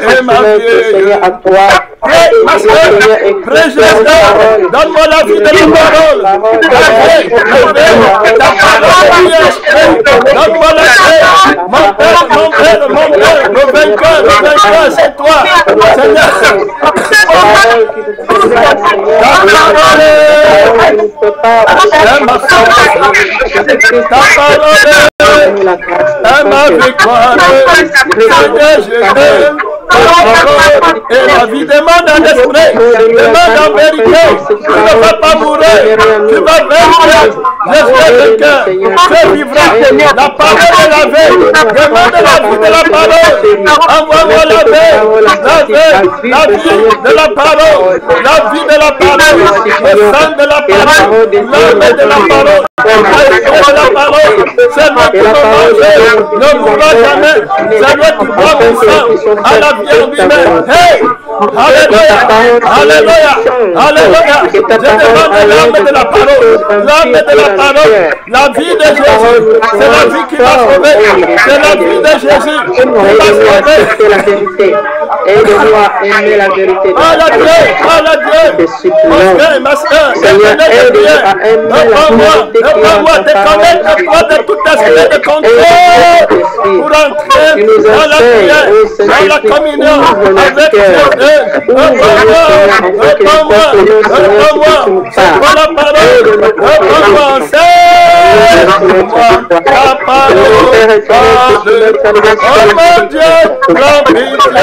et ma vie. Ma soeur, donne-moi la vie de la parole. Ta parole est esprit. Donne-moi la paix. Mon Père, le vainqueur, c'est toi. Seigneur, ta parole est ma force. Ta parole est ma victoire. Seigneur, je t'aime. Et la vie demande un esprit, demande en vérité. Tu ne vas pas mourir, tu vas vaincre. Je serai vainqueur, tu vivras. La parole est la vie. Demande la vie de la parole. Envoie-moi la vie, la vie de la parole, la vie de la parole, le sang de la parole, l'âme de la parole. De la parole, c'est moi qui me mange, ne mourra jamais, c'est moi qui boit mon sang à la vie en lui-même. Hey! Alléluia! Alléluia! Alléluia! Je demande l'âme de la parole, l'âme de la parole, la vie de Jésus, c'est la vie qui m'a sauvé, c'est la vie de Jésus qui m'a sauvé. Et de moi aimer la vérité. Oh la Dieu, mon frère, ma soeur, aide-moi, te connaître de tout aspect de contrôle pour entrer dans la prière, dans la communion avec Dieu. Réponds-moi, c'est quoi la parole? Réponds-moi, c'est ta parole. Oh mon Dieu, prends pitié.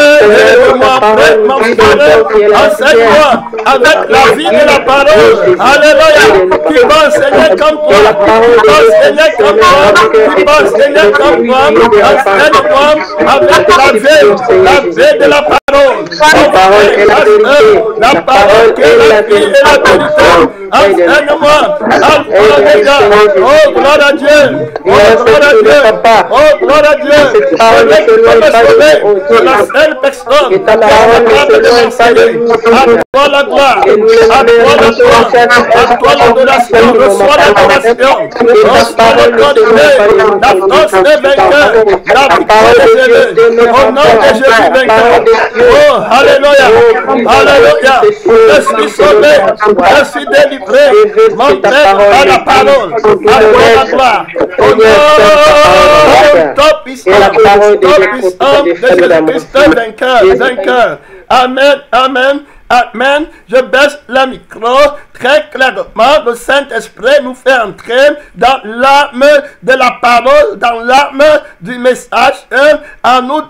Enseigne-moi avec la vie de la parole. Alléluia. Qui va enseigner comme toi. Qui va enseigner comme toi. Qui va enseigner comme toi. Enseigne-moi avec la vie de la parole. La parole qui est la vie et la vérité. Enseigne-moi. Alléluia. Oh, gloire à Dieu. Oh, gloire à Dieu. Oh, gloire à Dieu. C'est la seule personne. Et ta parole ne se donne pas de nous. À toi la gloire, à toi l'adoration, reçois l'adoration, reçois le condamné, la force des vainqueurs, la victoire des élevés, au nom de Jésus vainqueur. Oh, alléluia, alléluia, je suis sauvé, je suis délivré, mon Père à la parole, à toi la gloire, au nom top puissant de Jésus-Christ vainqueur. Amen, amen, amen. Je baisse le micro très clairement. Le Saint-Esprit nous fait entrer dans l'âme de la parole, dans l'âme du message, en nous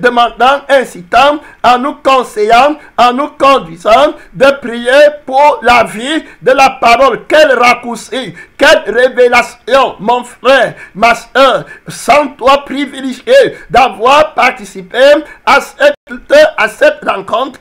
demandant, incitant, en nous conseillant, en nous conduisant de prier pour la vie de la parole. Quel raccourci, quelle révélation, mon frère, ma soeur. Sens-toi privilégié d'avoir participé à cette rencontre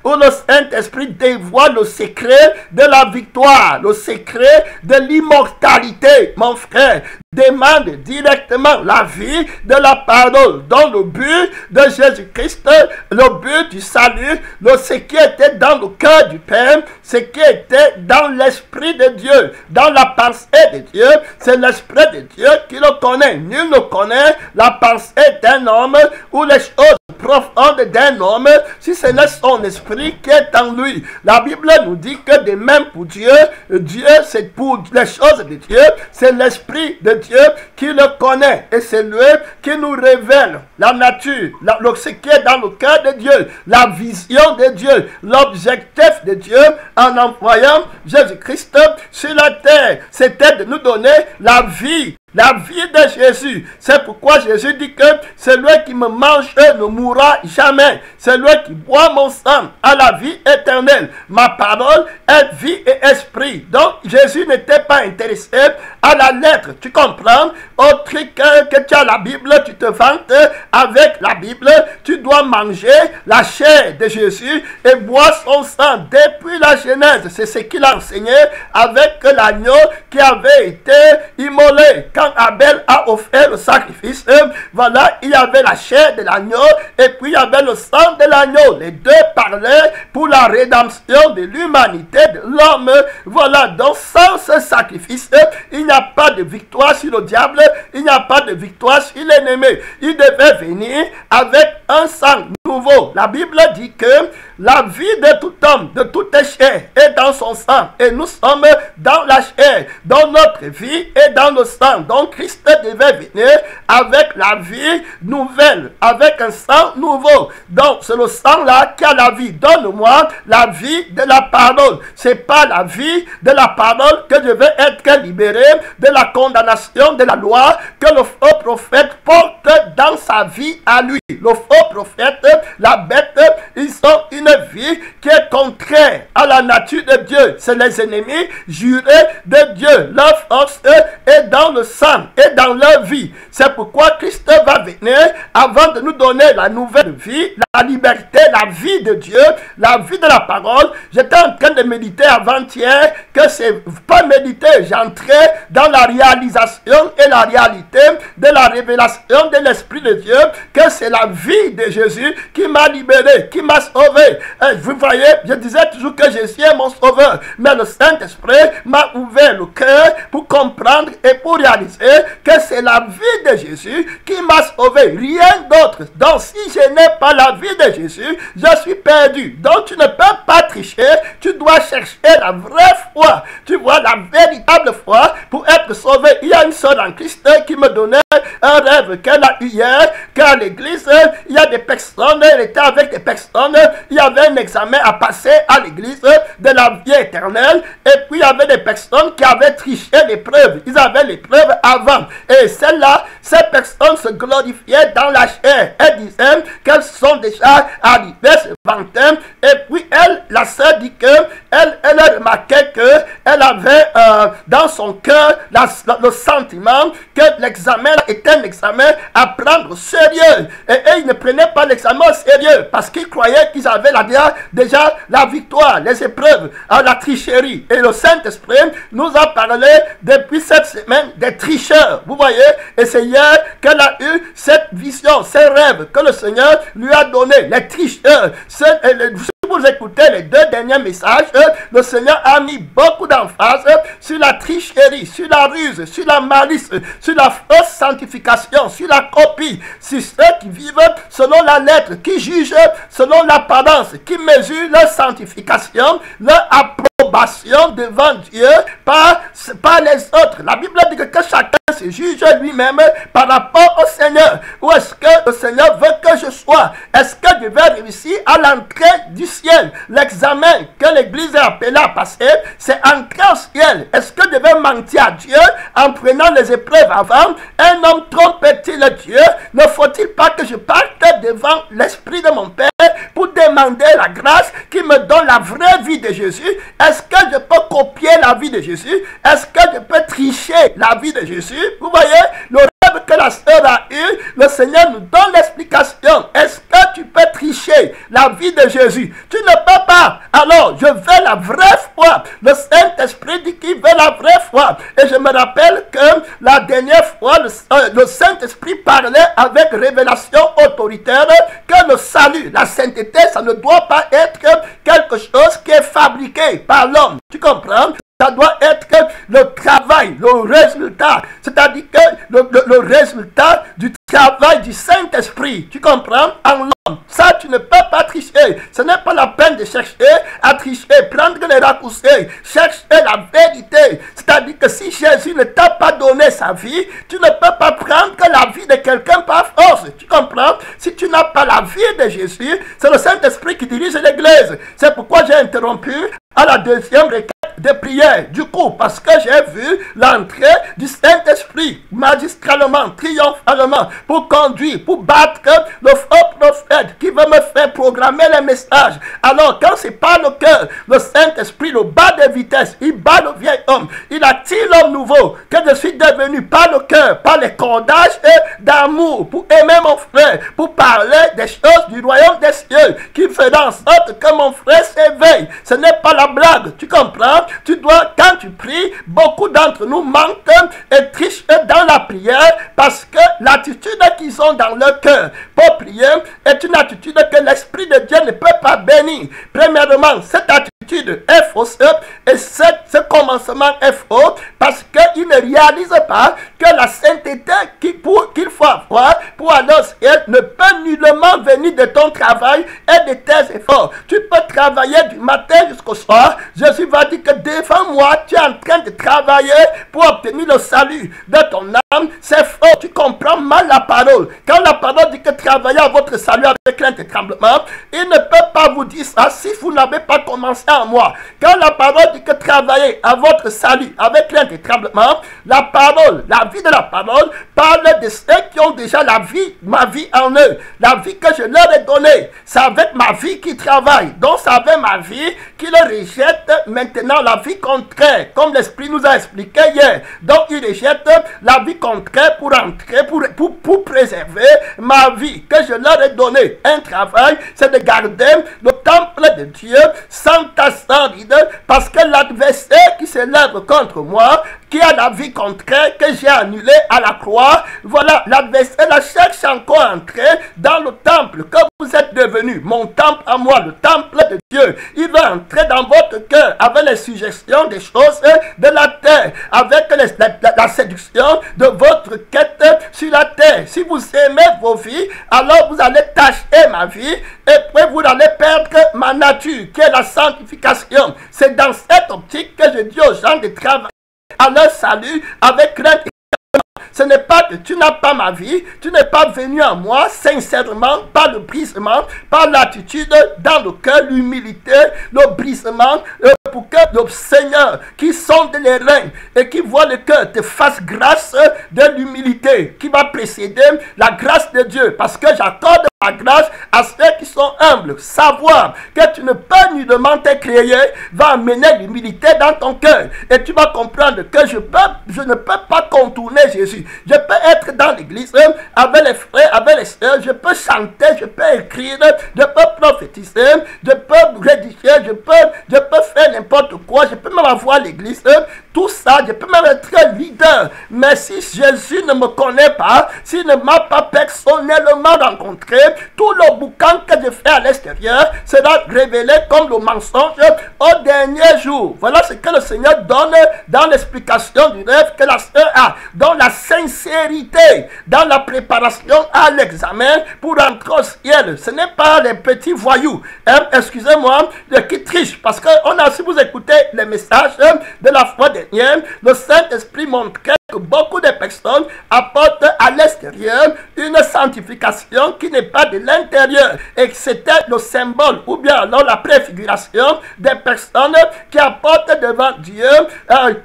où le Saint-Esprit dévoile le secret de la victoire, le secret de l'immortalité, mon frère. Demande directement la vie de la parole dans le but de Jésus-Christ, le but du salut, ce qui était dans le cœur du Père, ce qui était dans l'Esprit de Dieu, dans la pensée de Dieu. C'est l'Esprit de Dieu qui le connaît. Nul ne connaît la pensée d'un homme ou les choses profondes d'un homme si ce n'est son esprit qui est en lui. La Bible nous dit que de même pour Dieu, c'est pour les choses de Dieu, c'est l'Esprit de Dieu qui le connaît et c'est lui qui nous révèle la nature, ce qui est dans le cœur de Dieu, la vision de Dieu, l'objectif de Dieu en envoyant Jésus-Christ sur la terre. C'était de nous donner la vie de Jésus. C'est pourquoi Jésus dit que celui qui me mange ne mourra jamais. Celui qui boit mon sang a la vie éternelle. Ma parole est vie et esprit. Donc Jésus n'était pas intéressé à la lettre. Tu comprends? Au truc que tu as la Bible, tu te vantes avec la Bible. Tu dois manger la chair de Jésus et boire son sang depuis la Genèse. C'est ce qu'il a enseigné avec l'agneau qui avait été immolé. quand Abel a offert le sacrifice, voilà, il y avait la chair de l'agneau et puis il y avait le sang de l'agneau. Les deux parlaient pour la rédemption de l'humanité, de l'homme. Voilà, donc sans ce sacrifice, il n'y a pas de victoire sur le diable, il n'y a pas de victoire sur l'ennemi. Il devait venir avec un sang nouveau. La Bible dit que la vie de tout homme, de toute chair est dans son sang. Et nous sommes dans la chair, dans notre vie et dans le sang. Donc Christ devait venir avec la vie nouvelle, avec un sang nouveau. Donc c'est le sang là qui a la vie. Donne-moi la vie de la parole. C'est pas la vie de la parole que je vais être libéré de la condamnation de la loi que le faux prophète porte dans sa vie à lui. Le faux prophète, la bête, ils ont une vie qui est contraire à la nature de Dieu. C'est les ennemis jurés de Dieu. Leur force est dans le sang et dans leur vie. C'est pourquoi Christ va venir avant de nous donner la nouvelle vie, la liberté, la vie de Dieu, la vie de la parole. J'étais en train de méditer avant-hier que c'est pas méditer, j'entrais dans la réalisation et la réalité de la révélation de l'Esprit de Dieu, que c'est la vie de Jésus qui m'a libéré, qui m'a sauvé. Vous voyez, je disais toujours que Jésus est mon sauveur, mais le Saint-Esprit m'a ouvert le cœur pour comprendre et pour réaliser que c'est la vie de Jésus qui m'a sauvé, rien d'autre. Donc si je n'ai pas la vie de Jésus, je suis perdu. Donc tu ne peux pas tricher, tu dois chercher la vraie foi, tu vois, la véritable foi pour être sauvé. Il y a une sœur en Christ qui me donnait un rêve qu'elle a eu hier, qu'à l'église, il y a des personnes, elle était avec des personnes, il y avait un examen à passer à l'église de la vie éternelle, et puis il y avait des personnes qui avaient triché l'épreuve, ils avaient l'épreuve avant, et celle-là, ces personnes se glorifiaient dans la chair, elles disaient qu'elles sont déjà arrivées, se vantaient, et puis elle, la sœur dit que elle a remarqué qu'elle avait dans son cœur le sentiment que l'examen était un examen à prendre au sérieux. Et ils ne prenaient pas l'examen au sérieux parce qu'ils croyaient qu'ils avaient déjà la victoire, les épreuves, la tricherie. Et le Saint-Esprit nous a parlé depuis cette semaine des tricheurs. Vous voyez, et c'est hier qu'elle a eu cette vision, ces rêves que le Seigneur lui a donné. Les tricheurs, si vous écoutez les deux derniers messages, le Seigneur a mis beaucoup d'emphase sur la tricherie, sur la ruse, sur la malice, sur la fausse sanctification, sur la copie, sur ceux qui vivent selon la lettre, qui jugent selon l'apparence, qui mesurent leur sanctification, leur approbation devant Dieu par les autres. La Bible dit que chacun se juge lui-même par rapport au Seigneur. Où est-ce que le Seigneur veut que je sois? Est-ce que je vais réussir à l'entrée du ciel? L'examen que l'Église est appelée à passer, c'est entrer au ciel. Est-ce que je vais mentir à Dieu en prenant les épreuves avant? Un homme trompe-t-il Dieu? Ne faut-il pas que je parte devant l'Esprit de mon Père pour demander la grâce qui me donne la vraie vie de Jésus? Est-ce que je peux copier la vie de Jésus? Est-ce que je peux tricher la vie de Jésus? Vous voyez, le rêve que la sœur a eu, le Seigneur nous donne l'explication. Est-ce que tu peux tricher la vie de Jésus? Tu ne peux pas. Alors, je veux la vraie foi. Le Saint-Esprit dit qu'il veut la vraie foi. Et je me rappelle que la dernière fois, le Saint-Esprit parlait avec révélation autoritaire que le salut, la sainteté, ça ne doit pas être quelque chose qui est fabriqué par l'homme. Tu comprends? Ça doit être le travail, le résultat. C'est-à-dire que le résultat du travail du Saint-Esprit. Tu comprends? En l'homme. Ça, tu ne peux pas tricher. Ce n'est pas la peine de chercher à tricher, prendre les raccourcis, chercher la vérité. C'est-à-dire que si Jésus ne t'a pas donné sa vie, tu ne peux pas prendre la vie de quelqu'un par force. Tu comprends? Si tu n'as pas la vie de Jésus, c'est le Saint-Esprit qui dirige l'Église. C'est pourquoi j'ai interrompu à la deuxième requête de prière. Du coup, parce que j'ai vu l'entrée du Saint-Esprit magistralement, triomphalement, pour conduire, pour battre le faux prophète qui veut me faire programmer les messages. Alors, quand c'est pas le cœur, le Saint-Esprit le bat de vitesse, il bat le vieil homme, il attire l'homme nouveau, que je suis devenu par le cœur, par les cordages d'amour, pour aimer mon frère, pour parler des choses du royaume des cieux, qui feront en sorte que mon frère s'éveille. Ce n'est pas la blague, tu comprends? quand tu pries, beaucoup d'entre nous mentent et trichent dans la prière parce que l'attitude qu'ils ont dans leur cœur pour prier est une attitude que l'Esprit de Dieu ne peut pas bénir. Premièrement, cette attitude est fausse et ce commencement est faux parce qu'ils ne réalisent pas que la sainteté qu'il faut avoir pour aller au ciel ne peut nullement venir de ton travail et de tes efforts. Tu peux travailler du matin jusqu'au soir. Jésus va dire que devant moi, tu es en train de travailler pour obtenir le salut de ton âme. C'est faux, tu comprends mal la parole. Quand la parole dit que travaillez à votre salut avec crainte et tremblement, il ne peut pas vous dire ça si vous n'avez pas commencé en moi. Quand la parole dit que travaillez à votre salut avec crainte et tremblement, la parole, la vie de la parole, parle de ceux qui ont déjà la vie, ma vie en eux. La vie que je leur ai donnée, c'est avec ma vie qu'ils travaillent. Donc c'est avec ma vie qu'ils rejettent maintenant la vie contraire, comme l'Esprit nous a expliqué hier. Donc ils rejettent la vie contraire pour entrer, pour préserver ma vie que je leur ai donnée. Un travail, c'est de garder le temple de Dieu sans tache, sans ride, parce que l'adversaire qui s'élève contre moi, qui a la vie contraire que j'ai annulée à la croix, voilà, l'adversaire la cherche encore à entrer dans le temple que vous êtes devenu, mon temple à moi, le temple de Dieu. Il va entrer dans votre cœur avec les suggestions des choses de la terre, avec la séduction de votre quête sur la terre. Si vous aimez vos vies, alors vous allez tâcher ma vie et puis vous allez perdre ma nature, qui est la sanctification. C'est dans cette optique que je dis aux gens de travailler à leur salut avec crainte. Ce n'est pas que tu n'as pas ma vie, tu n'es pas venu à moi sincèrement, par le brisement, par l'attitude dans le cœur, l'humilité, le brisement, pour que le Seigneur qui sonde les reins et qui voit le cœur te fasse grâce de l'humilité qui va précéder la grâce de Dieu. Parce que j'accorde la grâce à ceux qui sont humbles. Savoir que tu ne peux nullement te créer va amener l'humilité dans ton cœur. Et tu vas comprendre que je ne peux pas contourner Jésus. Je peux être dans l'église avec les frères, avec les sœurs. Je peux chanter, je peux écrire, je peux prophétiser, je peux rédiger, je peux faire n'importe quoi. Je peux même avoir l'église. Tout ça, je peux même être leader. Mais si Jésus ne me connaît pas, s'il ne m'a pas personnellement rencontré, tout le boucan que je fais à l'extérieur sera révélé comme le mensonge au dernier jour. Voilà ce que le Seigneur donne dans l'explication du rêve que la sœur a. Dans la sincérité, dans la préparation à l'examen pour entrer au ciel. Ce n'est pas les petits voyous, excusez-moi, qui trichent. Parce que si vous écoutez les messages de la foi dernière, le Saint-Esprit montrait que beaucoup de personnes apportent à l'extérieur une sanctification qui n'est pas de l'intérieur, et que c'était le symbole ou bien alors la préfiguration des personnes qui apportent devant Dieu,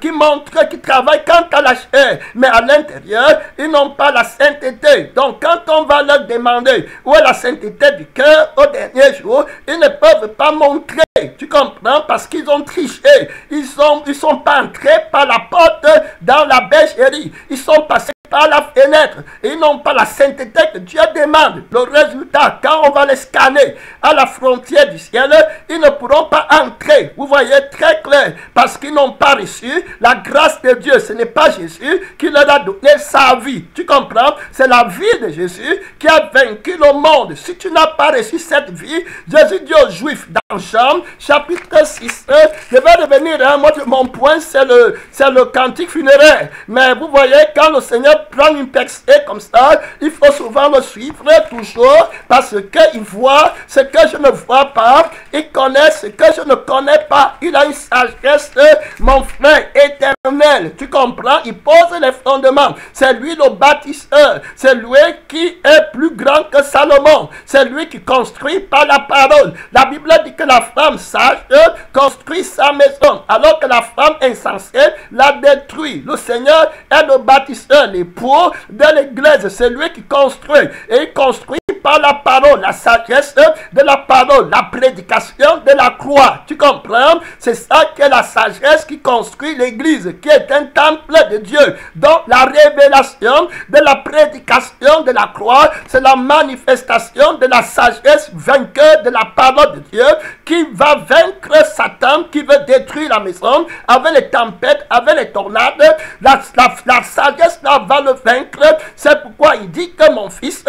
qui montrent, qui travaillent quant à la chair, mais à l'intérieur ils n'ont pas la sainteté. Donc quand on va leur demander où est la sainteté du cœur au dernier jour, ils ne peuvent pas montrer. Tu comprends? Parce qu'ils ont triché. Ils sont pas entrés par la porte dans la bergerie. Ils sont passés par la fenêtre. Ils n'ont pas la sainteté que Dieu demande. Le résultat, quand on va les scanner à la frontière du ciel, ils ne pourront pas entrer. Vous voyez très clair. Parce qu'ils n'ont pas reçu la grâce de Dieu. Ce n'est pas Jésus qui leur a donné sa vie. Tu comprends? C'est la vie de Jésus qui a vaincu le monde. Si tu n'as pas reçu cette vie, Jésus dit aux Juifs dans Jean, chapitre 6, je vais revenir, mon point c'est le cantique funéraire. Mais vous voyez, quand le Seigneur prend une percée comme ça, il faut souvent le suivre toujours, parce qu'il voit ce que je ne vois pas, il connaît ce que je ne connais pas, il a une sagesse, mon frère, éternel. Tu comprends? Il pose les fondements. C'est lui le bâtisseur, c'est lui qui est plus grand que Salomon, c'est lui qui construit par la parole. La Bible dit que la femme sage construit sa maison, alors que la femme insensée la détruit. Le Seigneur est le bâtisseur, l'époux de l'église, c'est lui qui construit, et il construit par la parole, la sagesse de la parole, la prédication de la croix. Tu comprends? C'est ça qui est la sagesse qui construit l'église, qui est un temple de Dieu. Donc la révélation de la prédication de la croix, c'est la manifestation de la sagesse vainqueur de la parole de Dieu qui va vaincre Satan, qui veut détruire la maison, avec les tempêtes, avec les tornades. La sagesse là va le vaincre. C'est pourquoi il dit que mon fils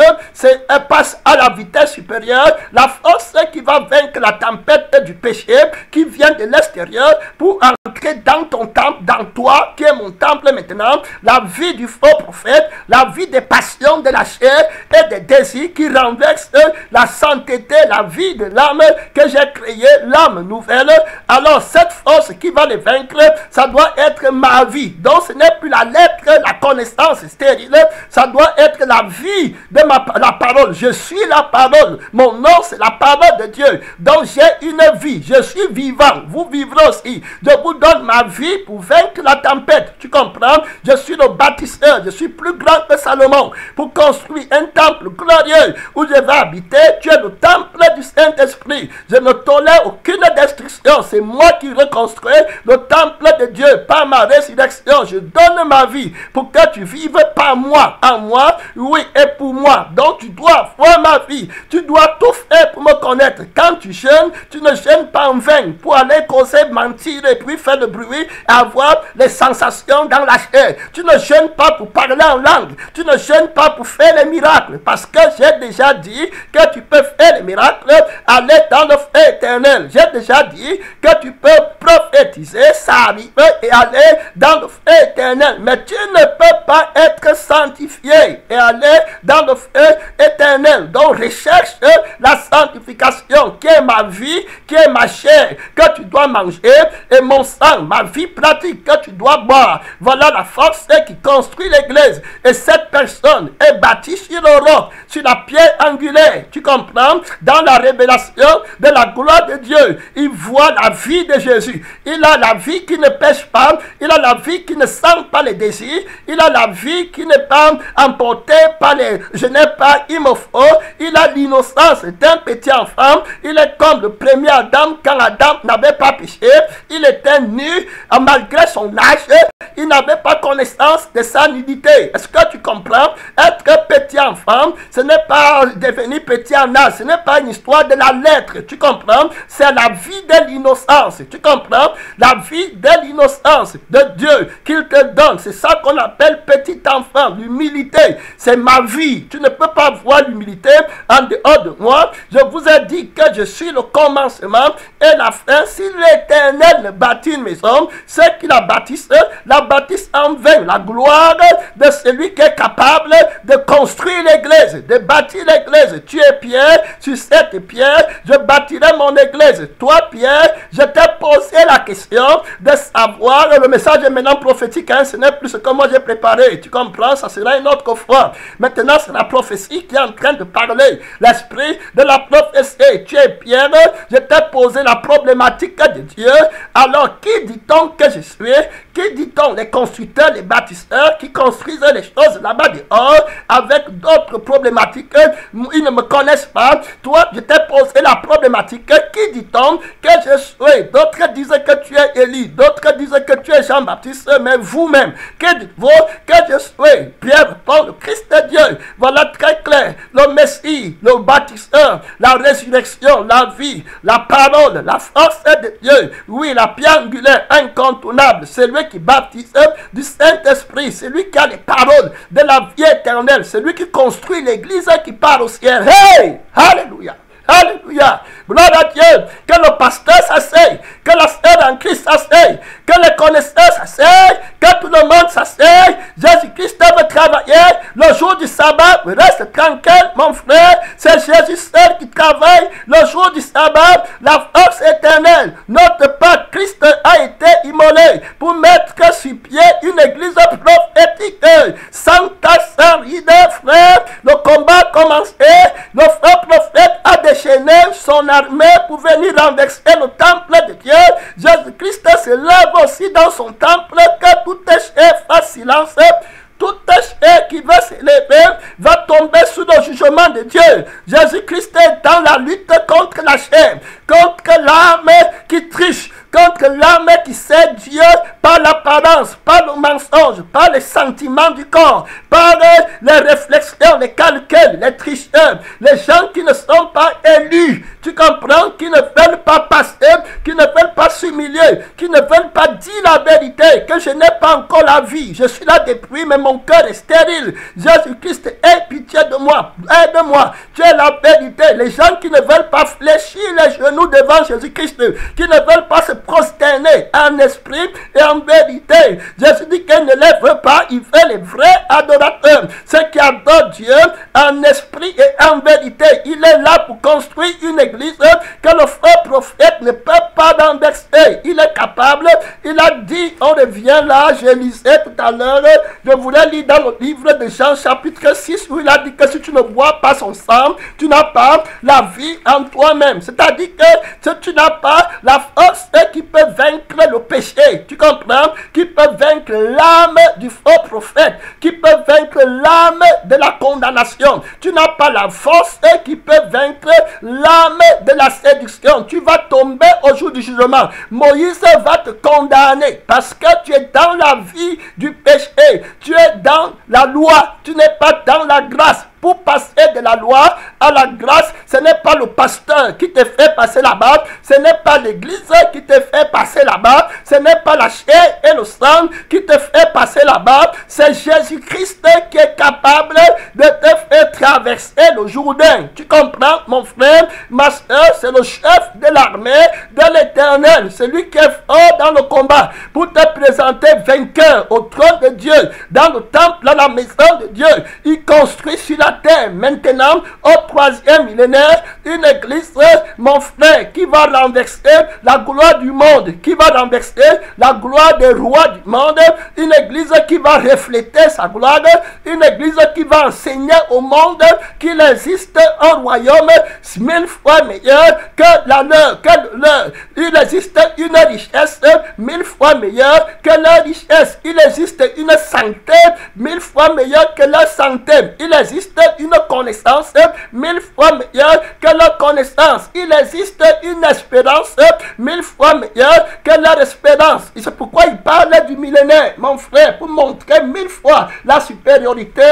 passe à la vitesse supérieure. La force qui va vaincre la tempête du péché, qui vient de l'extérieur, pour entrer dans ton temple, dans toi, qui est mon temple maintenant. La vie du faux prophète, la vie des passions de la chair et des désirs qui renversent la sainteté, la vie de l'âme que j'ai créée, l'âme nouvelle. Alors cette force qui va les vaincre, ça doit être ma vie. Donc ce n'est plus la lettre, la connaissance stérile, ça doit être la vie de la parole. Je suis la parole, mon nom c'est la parole de Dieu. Donc j'ai une vie, je suis vivant, vous vivrez aussi. Je vous donne ma vie pour vaincre la tempête, tu comprends? Je suis le bâtisseur, je suis plus grand que Salomon pour construire un temple glorieux où je vais habiter. Tu es le temple du Saint-Esprit. Je ne tolère aucune destruction. C'est moi qui reconstruis le temple de Dieu par ma résurrection. Je donne ma vie pour que tu vives par moi, en moi, oui, et pour moi. Donc tu dois voir ma vie. Tu dois tout faire pour me connaître. Quand tu jeûnes, tu ne jeûnes pas en vain pour aller causer, mentir et puis faire le bruit, avoir les sensations dans la chair. Tu ne jeûnes pas pour parler en langue. Tu ne jeûnes pas pour faire les miracles. Parce que j'ai déjà dit que tu peux faire les miracles, aller dans le feu éternel. J'ai déjà dit que tu peux prophétiser, ça arrive, et aller dans le feu éternel. Mais tu ne peux pas être sanctifié et aller dans le feu éternel. Donc recherche la sanctification qui est ma vie, qui est ma chair, que tu dois manger, et mon sang, ma vie pratique que tu dois boire. Voilà la force qui construit l'église. Et cette personne est bâtie sur le roc, sur la pierre angulaire. Tu comprends? Dans la révélation de la gloire de Dieu, il voit la vie de Jésus. Il a la vie qui ne pêche pas. Il a la vie qui ne sent pas les désirs. Il a la vie qui n'est pas emportée par les... Je n'ai pas, il me faut. Il a l'innocence d'un petit enfant. Il est comme le premier Adam quand Adam n'avait pas péché. Il était nu malgré son âge. Il n'avait pas connaissance de sa nudité. Est-ce que tu comprends? Être petit enfant, ce n'est pas devenir petit en âge. Ce n'est pas une histoire de la lettre. Tu comprends? C'est la vie de l'innocence. Tu comprends? La vie de l'innocence de Dieu qu'il te donne. C'est ça qu'on appelle petit enfant. L'humilité. C'est ma vie. Tu ne peux pas voir l'humilité en dehors de moi. Je vous ai dit que je suis le commencement et la fin. Si l'Éternel bâtit une maison, ceux qui la bâtissent en vain. La gloire de celui qui est capable de construire l'église, de bâtir l'église. Tu es Pierre, sur cette pierre, je bâtirai mon église. Toi, Pierre, je t'ai posé la question de savoir, le message est maintenant prophétique, hein, ce n'est plus ce que moi j'ai préparé. Tu comprends? Ça sera une autre fois. Maintenant, c'est la prophétie qui est en train de parler. L'esprit de la prophétie. Tu es Pierre, je t'ai posé la problématique de Dieu. Alors, qui dit-on que je suis? Qui dit-on? Les constructeurs, les bâtisseurs qui construisent les choses là-bas dehors avec d'autres problématiques. Ils ne me connaissent pas. Toi, je t'ai posé la problématique. Qui dit-on que je suis? D'autres disent que tu es Élie. D'autres disent que tu es Jean-Baptiste. Mais vous-même, que dites-vous que je suis? Pierre répond, le Christ de Dieu. Voilà très clair. Le Messie, le bâtisseur, la résurrection, la vie, la parole, la force de Dieu. Oui, la pierre angulaire incontournable. C'est lui qui baptise du Saint-Esprit. C'est lui qui a les paroles de la vie éternelle. C'est lui qui construit l'église qui part au ciel. Hey! Alléluia! Alléluia. Gloire à Dieu. Que le pasteur s'asseye. Que la sœur en Christ s'asseye. Que les connaisseurs s'asseyent. Que tout le monde s'asseye. Jésus-Christ veut travailler. Le jour du sabbat, reste tranquille, mon frère. C'est Jésus seul qui travaille. Le jour du sabbat, la force éternelle. Note pas, Christ a été immolé pour mettre sur pied une église prophétique. Sans tache, sans ride, frère. Le combat a commencé. Le faux prophète a déchaîné son armée pour venir renverser le temple de Dieu. Jésus-Christ se lève aussi dans son temple, que tout chair fasse silence. Toute chair qui veut s'élever va tomber sous le jugement de Dieu. Jésus-Christ est dans la lutte contre la chair, contre l'âme qui triche, contre l'âme qui sait Dieu par l'apparence, par le mensonge, par les sentiments du corps, par les réflexions, les calculs, les tricheurs, les gens qui ne sont pas élus. Tu comprends? comprends, qui ne veulent pas passer, qui ne veulent pas s'humilier, qui ne veulent pas dire la vérité, que je n'ai pas encore la vie. Je suis là depuis, mais mon cœur est stérile. Jésus-Christ, aie pitié de moi, aide-moi. Tu es la vérité. Les gens qui ne veulent pas fléchir les genoux devant Jésus-Christ, qui ne veulent pas se prosterner en esprit et en vérité. Jésus dit qu'il ne les veut pas, il veut les vrais adorateurs. Ceux qui adorent Dieu en esprit et en vérité. Il est là pour construire une église que le faux prophète ne peut pas renverser. Il est capable. Il a dit, on revient là, je lisais tout à l'heure, je voulais lire dans le livre de Jean chapitre 6 où il a dit que si tu ne bois pas son sang, tu n'as pas la vie en toi-même. C'est-à-dire que si tu n'as pas la force qui peut vaincre le péché, tu comprends, qui peut vaincre l'âme du faux prophète, qui peut vaincre l'âme de la condamnation, tu n'as pas la force qui peut vaincre l'âme de la séduction, tu vas tomber au jour du jugement. Moïse va te condamner parce que tu es dans la vie du péché, tu es dans la loi, tu n'es pas dans la grâce. Pour passer de la loi à la grâce, ce n'est pas le pasteur qui te fait passer là-bas, ce n'est pas l'église qui te fait passer là-bas, ce n'est pas la chair et le sang qui te fait passer là-bas, c'est Jésus-Christ qui est capable de te faire traverser le Jourdain. Tu comprends, mon frère, ma soeur, c'est le chef de l'armée de l'Éternel, celui qui est fort dans le combat, pour te présenter vainqueur au trône de Dieu, dans le temple, dans la maison de Dieu. Il construit sur la terre maintenant au 3e millénaire une église, mon frère, qui va renverser la gloire du monde, qui va renverser la gloire des rois du monde, une église qui va refléter sa gloire, une église qui va enseigner au monde qu'il existe un royaume 1000 fois meilleur que la leur, il existe une richesse 1000 fois meilleure que leur richesse, il existe une santé 1000 fois meilleure que leur santé, il existe une connaissance 1000 fois meilleure que leur connaissance. Il existe une espérance 1000 fois meilleure que leur espérance. Et c'est pourquoi il parle du millénaire, mon frère, pour montrer 1000 fois la supériorité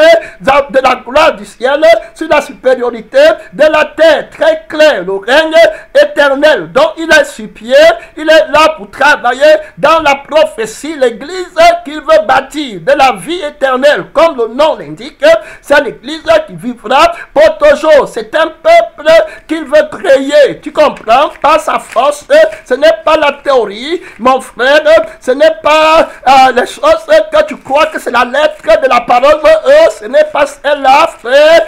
de la gloire du ciel sur la supériorité de la terre. Très clair, le règne éternel dont il est sur pied, il est là pour travailler dans la prophétie, l'église qu'il veut bâtir de la vie éternelle, comme le nom l'indique, c'est l'église qui vivra pour toujours. C'est un peuple qu'il veut créer. Tu comprends? Par sa force, ce n'est pas la théorie, mon frère, ce n'est pas les choses que tu crois que c'est la lettre de la parole, ce n'est pas celle-là, frère.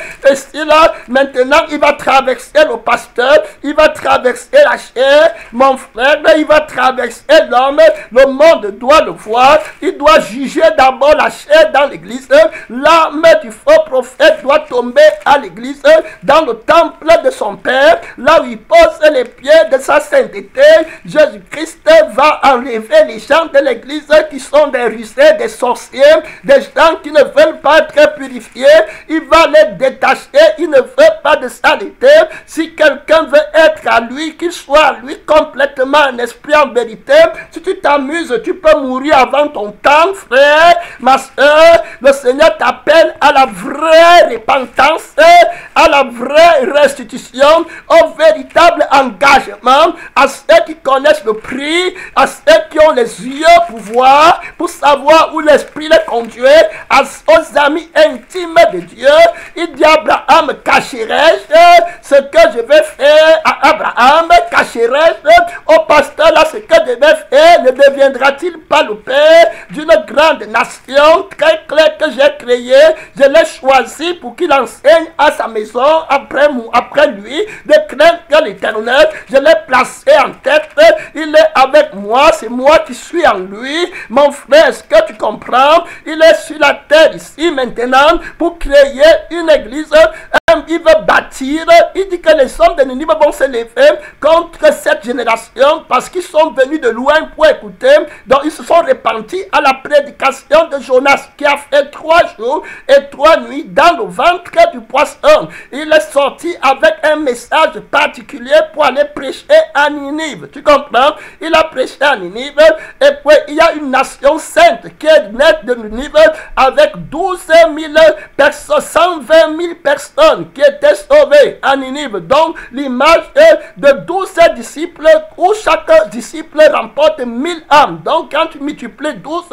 Et là, maintenant, il va traverser le pasteur, il va traverser la chair, mon frère, il va traverser l'homme. Le monde doit le voir. Il doit juger d'abord la chair dans l'église. L'âme du faux prophète doit tomber à l'église, dans le temple de son Père, là où il pose les pieds de sa sainteté. Jésus-Christ va enlever les gens de l'église qui sont des rusés, des sorciers, des gens qui ne veulent pas être purifiés. Il va les détacher. Il ne veut pas de saleté. Si quelqu'un veut être à lui, qu'il soit à lui complètement en esprit, en vérité. Si tu t'amuses, tu peux mourir avant ton temps, frère, ma soeur. Le Seigneur t'appelle à la vraie repentance, à la vraie restitution, au véritable engagement, à ceux qui connaissent le prix, à ceux qui ont les yeux pour voir, pour savoir où l'Esprit les conduit, aux amis intimes de Dieu. Il dit à Abraham, cacherai-je ce que je vais faire à Abraham, cacherai-je au pasteur là ce que je vais faire, ne deviendra-t-il pas le père d'une grande nation très claire que j'ai créée? Je l'ai choisi pour qu'il enseigne à sa maison après lui de craindre l'Éternel. Je l'ai placé en tête, il est avec moi, c'est moi qui suis en lui. Mon frère, est-ce que tu comprends? Il est sur la terre ici maintenant pour créer une église. Il veut bâtir. Il dit que les hommes de Ninive vont se lever contre cette génération parce qu'ils sont venus de loin témoins pour écouter. Donc ils se sont repentis à la prédication de Jonas qui a fait 3 jours et 3 nuits dans le ventre du poisson. Il est sorti avec un message particulier pour aller prêcher à Ninive. Tu comprends? Il a prêché à Ninive et puis il y a une nation sainte qui est née de Ninive avec 12 000 personnes, 120 000 personnes qui étaient sauvées à Ninive. Donc l'image est de 12 disciples où chaque disciple remporte 1000 âmes. Donc quand tu multiplies 12,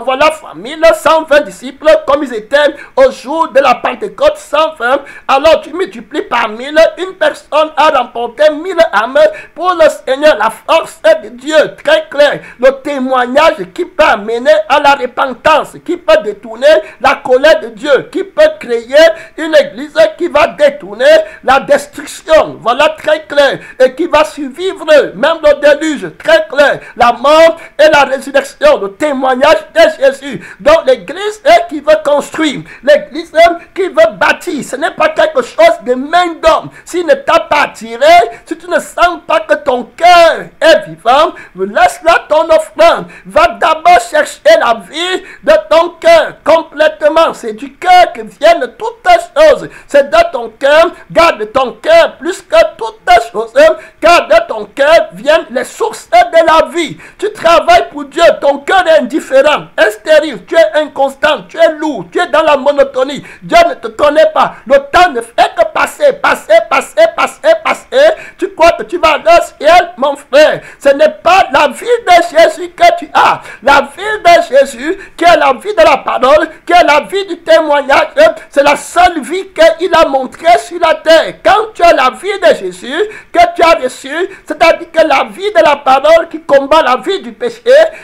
voilà, 1120 disciples comme ils étaient au jour de la Pentecôte 120. Alors tu multiplies par 1000, une personne a remporté 1000 âmes pour le Seigneur. La force de Dieu, très clair. Le témoignage qui peut amener à la repentance, qui peut détourner la colère de Dieu, qui peut créer une église qui va détourner la destruction. Voilà, très clair. Et qui va survivre même le déluge, très clair. La mort et la résurrection, le témoignage de Jésus. Donc l'église qui veut construire, l'église qui veut bâtir, ce n'est pas quelque chose de main d'homme. S'il ne t'a pas attiré, si tu ne sens pas que ton cœur est vivant, laisse-la ton offrande. Va d'abord chercher la vie de ton cœur complètement. C'est du cœur que viennent toutes les choses. C'est de ton cœur. Garde ton cœur plus que toutes les choses. Car de ton cœur viennent les sources de la vie. Tu travailles pour Dieu. Ton cœur est indifférent, est stérile. Tu es inconstant. Tu es lourd. Tu es dans la monotonie. Dieu ne te connaît pas. Le temps ne fait que passer, passer, passer, passer, passer. Tu crois que tu vas dans le ciel, mon frère. Ce n'est pas la vie de Jésus que tu as. La vie de Jésus, qui est la vie de la parole, qui est la vie du témoignage, c'est la seule vie qu'il a montrée sur la terre. Quand tu as la vie de Jésus, que tu as reçue, c'est-à-dire que la vie de la parole qui combat la vie du péché,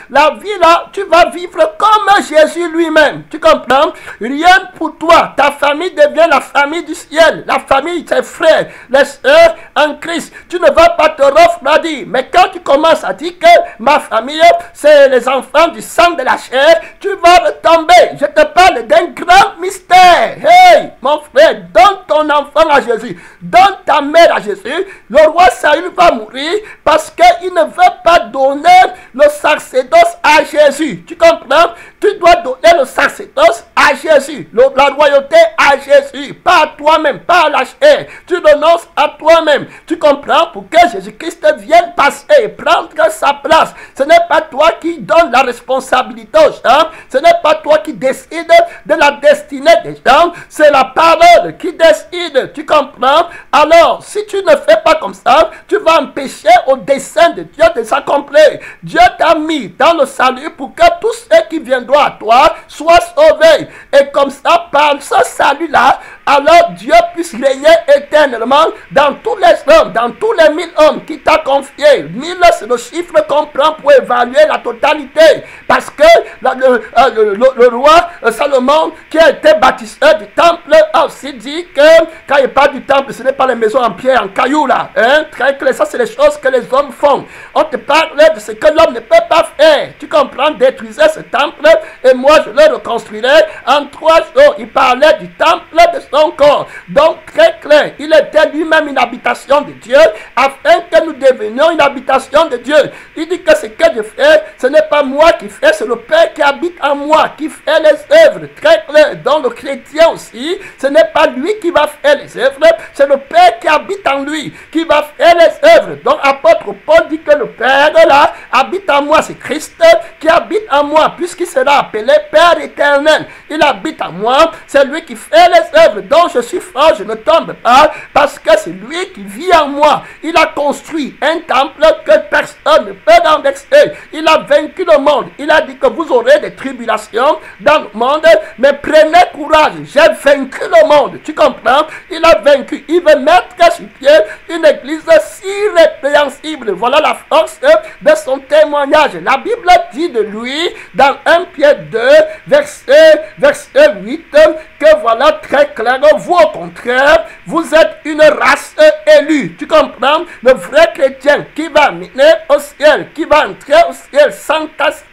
la vie là, tu vas vivre comme Jésus lui-même. Tu comprends? Rien pour toi. Ta famille devient la famille du ciel. La famille, tes frères, les sœurs en Christ. Tu ne vas pas te refroidir. Mais quand tu commences à dire que ma famille, c'est les enfants du sang de la chair, tu vas retomber. Je te parle d'un grand mystère. Hey, mon frère, donne ton enfant à Jésus. Donne ta mère à Jésus. Le roi Saül va mourir parce qu'il ne veut pas donner le sacerdoce à Jésus. Tu comprends? Tu dois donner le sacerdoce à Jésus. La royauté à Jésus. Pas à toi-même, pas à la chair. Tu renonces à toi-même. Tu comprends? Pour que Jésus-Christ vienne passer et prendre sa place. Ce n'est pas toi qui donne la responsabilité aux gens. Ce n'est pas toi qui décide de la destinée des gens. C'est la parole qui décide. Tu comprends? Alors, si tu ne fais pas comme ça, tu vas empêcher au dessein de Dieu de s'accomplir. Dieu t'a mis dans le salut pour que tous ceux qui viendront à toi soient sauvés. Et comme ça, par ce salut-là, alors Dieu puisse régner éternellement dans tous les hommes, dans tous les 1000 hommes qui t'a confié. 1000, c'est le chiffre qu'on prend pour évaluer la totalité. Parce que le roi Salomon, qui a été bâtisseur du temple, a aussi dit que quand il parle du temple, ce n'est pas les maisons en pierre, en cailloux là. Hein? Très clair, ça c'est les choses que les hommes font. On te parle de ce que l'homme ne peut pas faire. Tu comprends? Détruisez ce temple et moi je le reconstruirai en 3 jours. Il parlait du temple de son corps. Donc très clair, il était lui-même une habitation de Dieu afin que nous devenions une habitation de Dieu. Il dit que ce que je fais, ce n'est pas moi qui fais, c'est le Père qui habite en moi, qui fait les œuvres. Très clair. Donc le chrétien aussi, ce n'est pas lui qui va faire les œuvres, c'est le Père qui habite en lui, qui va faire les œuvres. Donc apôtre Paul dit que le Père là habite en moi, c'est Christ qui habite en moi, puisqu'il sera appelé Père éternel. Il habite en moi, c'est lui qui fait les œuvres dont je suis fort, je ne tombe pas, parce que c'est lui qui vit en moi. Il a construit un temple que personne ne peut renverser. Il a vaincu le monde. Il a dit que vous aurez des tribulations dans le monde, mais prenez courage, j'ai vaincu le monde. Tu comprends? Il a vaincu. Il veut mettre sur pied une église si répréhensible. Voilà la force de son témoignage. La Bible dit de lui, dans 1 Pierre 2, verset verset 8, que voilà très clair, vous au contraire, vous êtes une race élue. Tu comprends? Le vrai chrétien qui va mener au ciel, qui va entrer au ciel sans casse,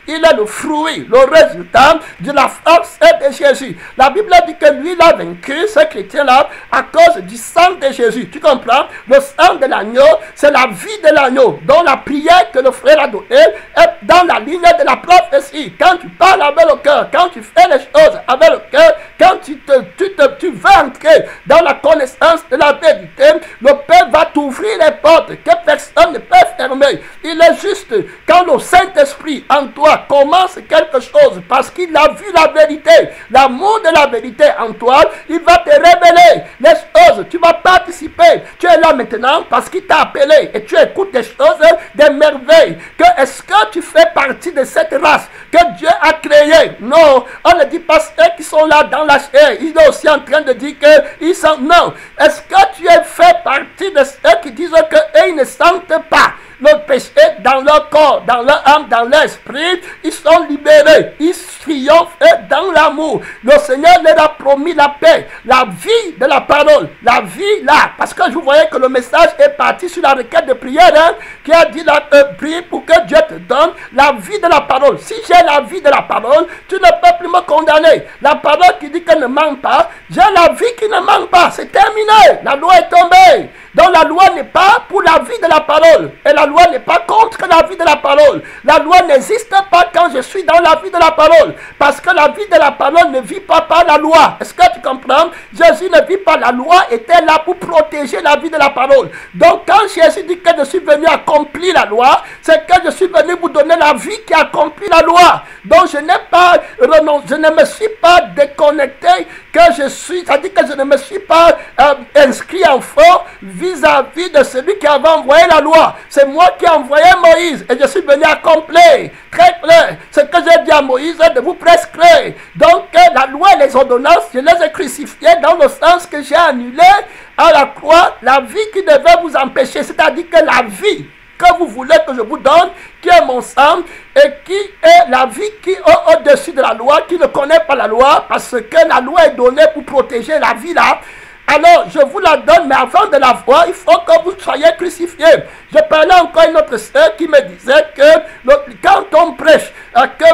il est le fruit, le résultat de la force de Jésus. La Bible dit que lui, il a vaincu ce chrétien-là à cause du sang de Jésus. Tu comprends? Le sang de l'agneau, c'est la vie de l'agneau, dont la prière que le frère a donnée est dans la ligne de la prophétie. Quand tu parles avec le cœur, quand tu fais les choses avec le cœur, quand tu veux entrer dans la connaissance de la vérité, le Père va t'ouvrir les portes que personne ne peut fermer. Il est juste quand le Saint-Esprit en toi commence quelque chose parce qu'il a vu la vérité, l'amour de la vérité en toi, il va te révéler les choses. Tu vas participer. Tu es là maintenant parce qu'il t'a appelé et tu écoutes des choses, des merveilles. Est-ce que tu fais partie de cette race que Dieu a créée? Non, on ne dit pas ceux qui sont là dans la chair. Il est aussi en train de dire qu'ils sont... Non. Est-ce que tu es fait partie de ceux qui disent qu'ils ne sentent pas le péché dans leur corps, dans leur âme, dans l'esprit? Ils sont libérés, ils triomphent dans l'amour. Le Seigneur leur a promis la paix, la vie de la parole, la vie là. Parce que je voyais que le message est parti sur la requête de prière, qui a dit prie pour que Dieu te donne la vie de la parole. Si j'ai la vie de la parole, tu ne peux plus me condamner. La parole qui dit qu'elle ne ment pas, j'ai la vie qui ne ment pas. C'est terminé. La loi est tombée. Donc la loi n'est pas pour la vie de la parole. Et la loi n'est pas contre la vie de la parole. La loi n'existe pas quand je suis dans la vie de la parole. Parce que la vie de la parole ne vit pas par la loi. Est-ce que tu comprends? Jésus ne vit pas. La loi était là pour protéger la vie de la parole. Donc quand Jésus dit que je suis venu accomplir la loi, c'est que je suis venu vous donner la vie qui accomplit la loi. Donc je n'ai pas renoncé, je ne me suis pas déconnecté que je suis, c'est-à-dire que je ne me suis pas inscrit en faux vis-à-vis de celui qui avait envoyé la loi. C'est moi qui ai envoyé Moïse et je suis venu accomplir. Très clair. Ce que j'ai dit à Moïse de vous prescrire. Donc la loi et les ordonnances, je les ai crucifiées dans le sens que j'ai annulé à la croix la vie qui devait vous empêcher. C'est-à-dire que la vie que vous voulez que je vous donne, qui est mon sang, et qui est la vie qui est au-dessus de la loi, qui ne connaît pas la loi, parce que la loi est donnée pour protéger la vie là. Alors, je vous la donne, mais avant de la voir, il faut que vous soyez crucifiés. Je parlais encore à une autre sœur qui me disait que quand on prêche,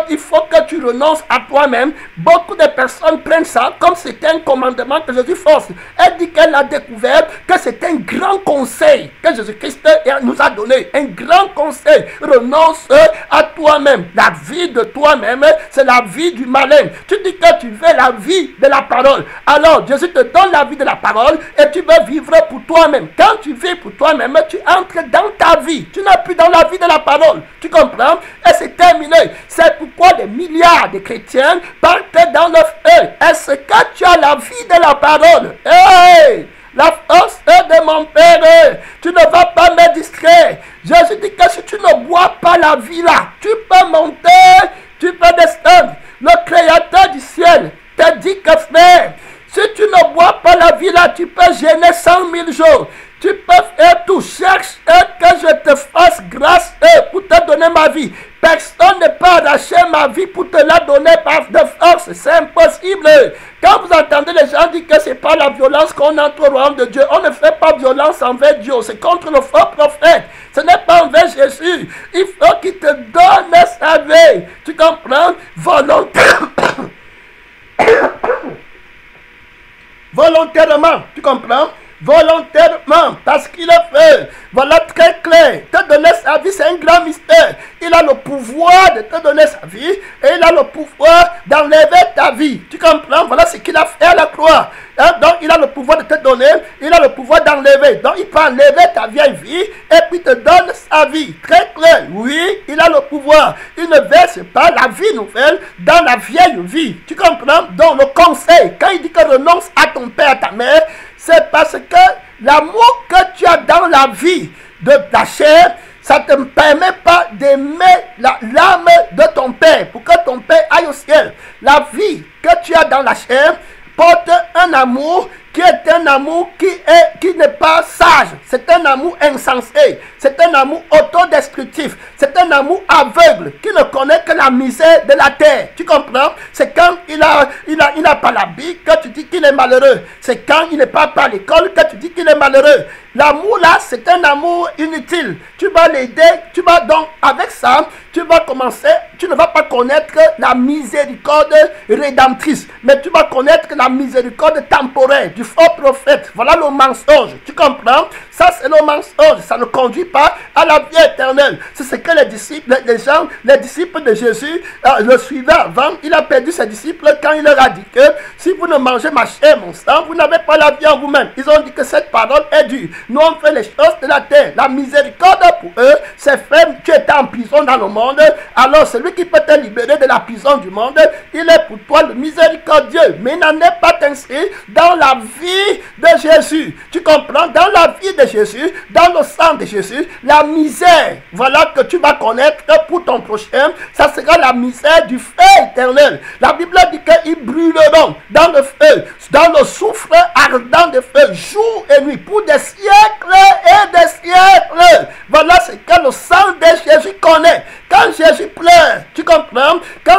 qu'il faut que tu renonces à toi-même, beaucoup de personnes prennent ça comme c'était un commandement que Jésus force. Elle dit qu'elle a découvert que c'est un grand conseil que Jésus-Christ nous a donné. Un grand conseil. Renonce à toi-même. La vie de toi-même, c'est la vie du malin. Tu dis que tu veux la vie de la parole. Alors, Jésus te donne la vie de la parole et tu veux vivre pour toi-même. Quand tu vis pour toi-même, tu entres dans ta vie. Tu n'es plus dans la vie de la parole. Tu comprends? Et c'est terminé. C'est pourquoi des milliards de chrétiens partent dans le feu. Est-ce que tu as la vie de la parole? Hey! La force de mon Père, tu ne vas pas me distraire. Jésus dit que si tu ne bois pas la vie là, tu peux monter, tu peux descendre. Le Créateur du ciel te dit que frère, si tu ne bois pas la vie là, tu peux gêner 100 000 jours. Tu peux faire tout. Cherche que je te fasse grâce pour te donner ma vie. Personne ne peut arracher ma vie pour te la donner par de force. C'est impossible. Quand vous entendez les gens dire que ce n'est pas la violence qu'on entre au royaume de Dieu, on ne fait pas violence envers Dieu. C'est contre le faux prophète. Ce n'est pas envers Jésus. Il faut qu'il te donne sa vie. Tu comprends? Volontairement. Tu comprends? Volontairement, parce qu'il a fait, voilà très clair, te donner sa vie, c'est un grand mystère. Il a le pouvoir de te donner sa vie, et il a le pouvoir d'enlever ta vie. Tu comprends? Voilà ce qu'il a fait à la croix. Donc il a le pouvoir de te donner, il a le pouvoir d'enlever. Donc il peut enlever ta vieille vie, et puis te donne sa vie. Très clair, oui, il a le pouvoir. Il ne verse pas la vie nouvelle dans la vieille vie. Tu comprends? Donc le conseil, quand il dit que renonce à ton père, à ta mère, c'est parce que l'amour que tu as dans la vie de ta chair, ça ne te permet pas d'aimer l'âme de ton père, pour que ton père aille au ciel. La vie que tu as dans la chair porte un amour qui est un amour qui n'est pas sage. C'est un amour insensé. C'est un amour autodestructif. C'est un amour aveugle qui ne connaît que la misère de la terre. Tu comprends? C'est quand il n'a pas la Bible que tu dis qu'il est malheureux. C'est quand il n'est pas à l'école que tu dis qu'il est malheureux. L'amour là, c'est un amour inutile. Tu vas l'aider, tu vas donc, avec ça, tu vas commencer, tu ne vas pas connaître la miséricorde rédemptrice, mais tu vas connaître la miséricorde temporaire du faux prophète. Voilà le mensonge. Tu comprends? Ça, c'est le mensonge. Ça ne conduit pas à la vie éternelle. C'est ce que les disciples de Jésus le suivaient avant. Il a perdu ses disciples quand il leur a dit que si vous ne mangez ma chair, mon sang, vous n'avez pas la vie en vous-même. Ils ont dit que cette parole est dure. Nous, on fait les choses de la terre. La miséricorde pour eux, c'est fait, tu étais en prison dans le monde. Alors, celui qui peut te libérer de la prison du monde, il est pour toi le miséricordieux. Mais il n'en est pas ainsi dans la vie de Jésus. Tu comprends? Dans la vie de Jésus, dans le sang de Jésus, la misère, voilà que tu vas connaître pour ton prochain. Ça sera la misère du feu éternel. La Bible dit qu'ils brûleront dans le feu, dans le soufre ardent de feu, jour et nuit, pour des siècles et des siècles. Voilà ce que le sang de Jésus connaît. Quand Jésus pleure, tu comprends? Quand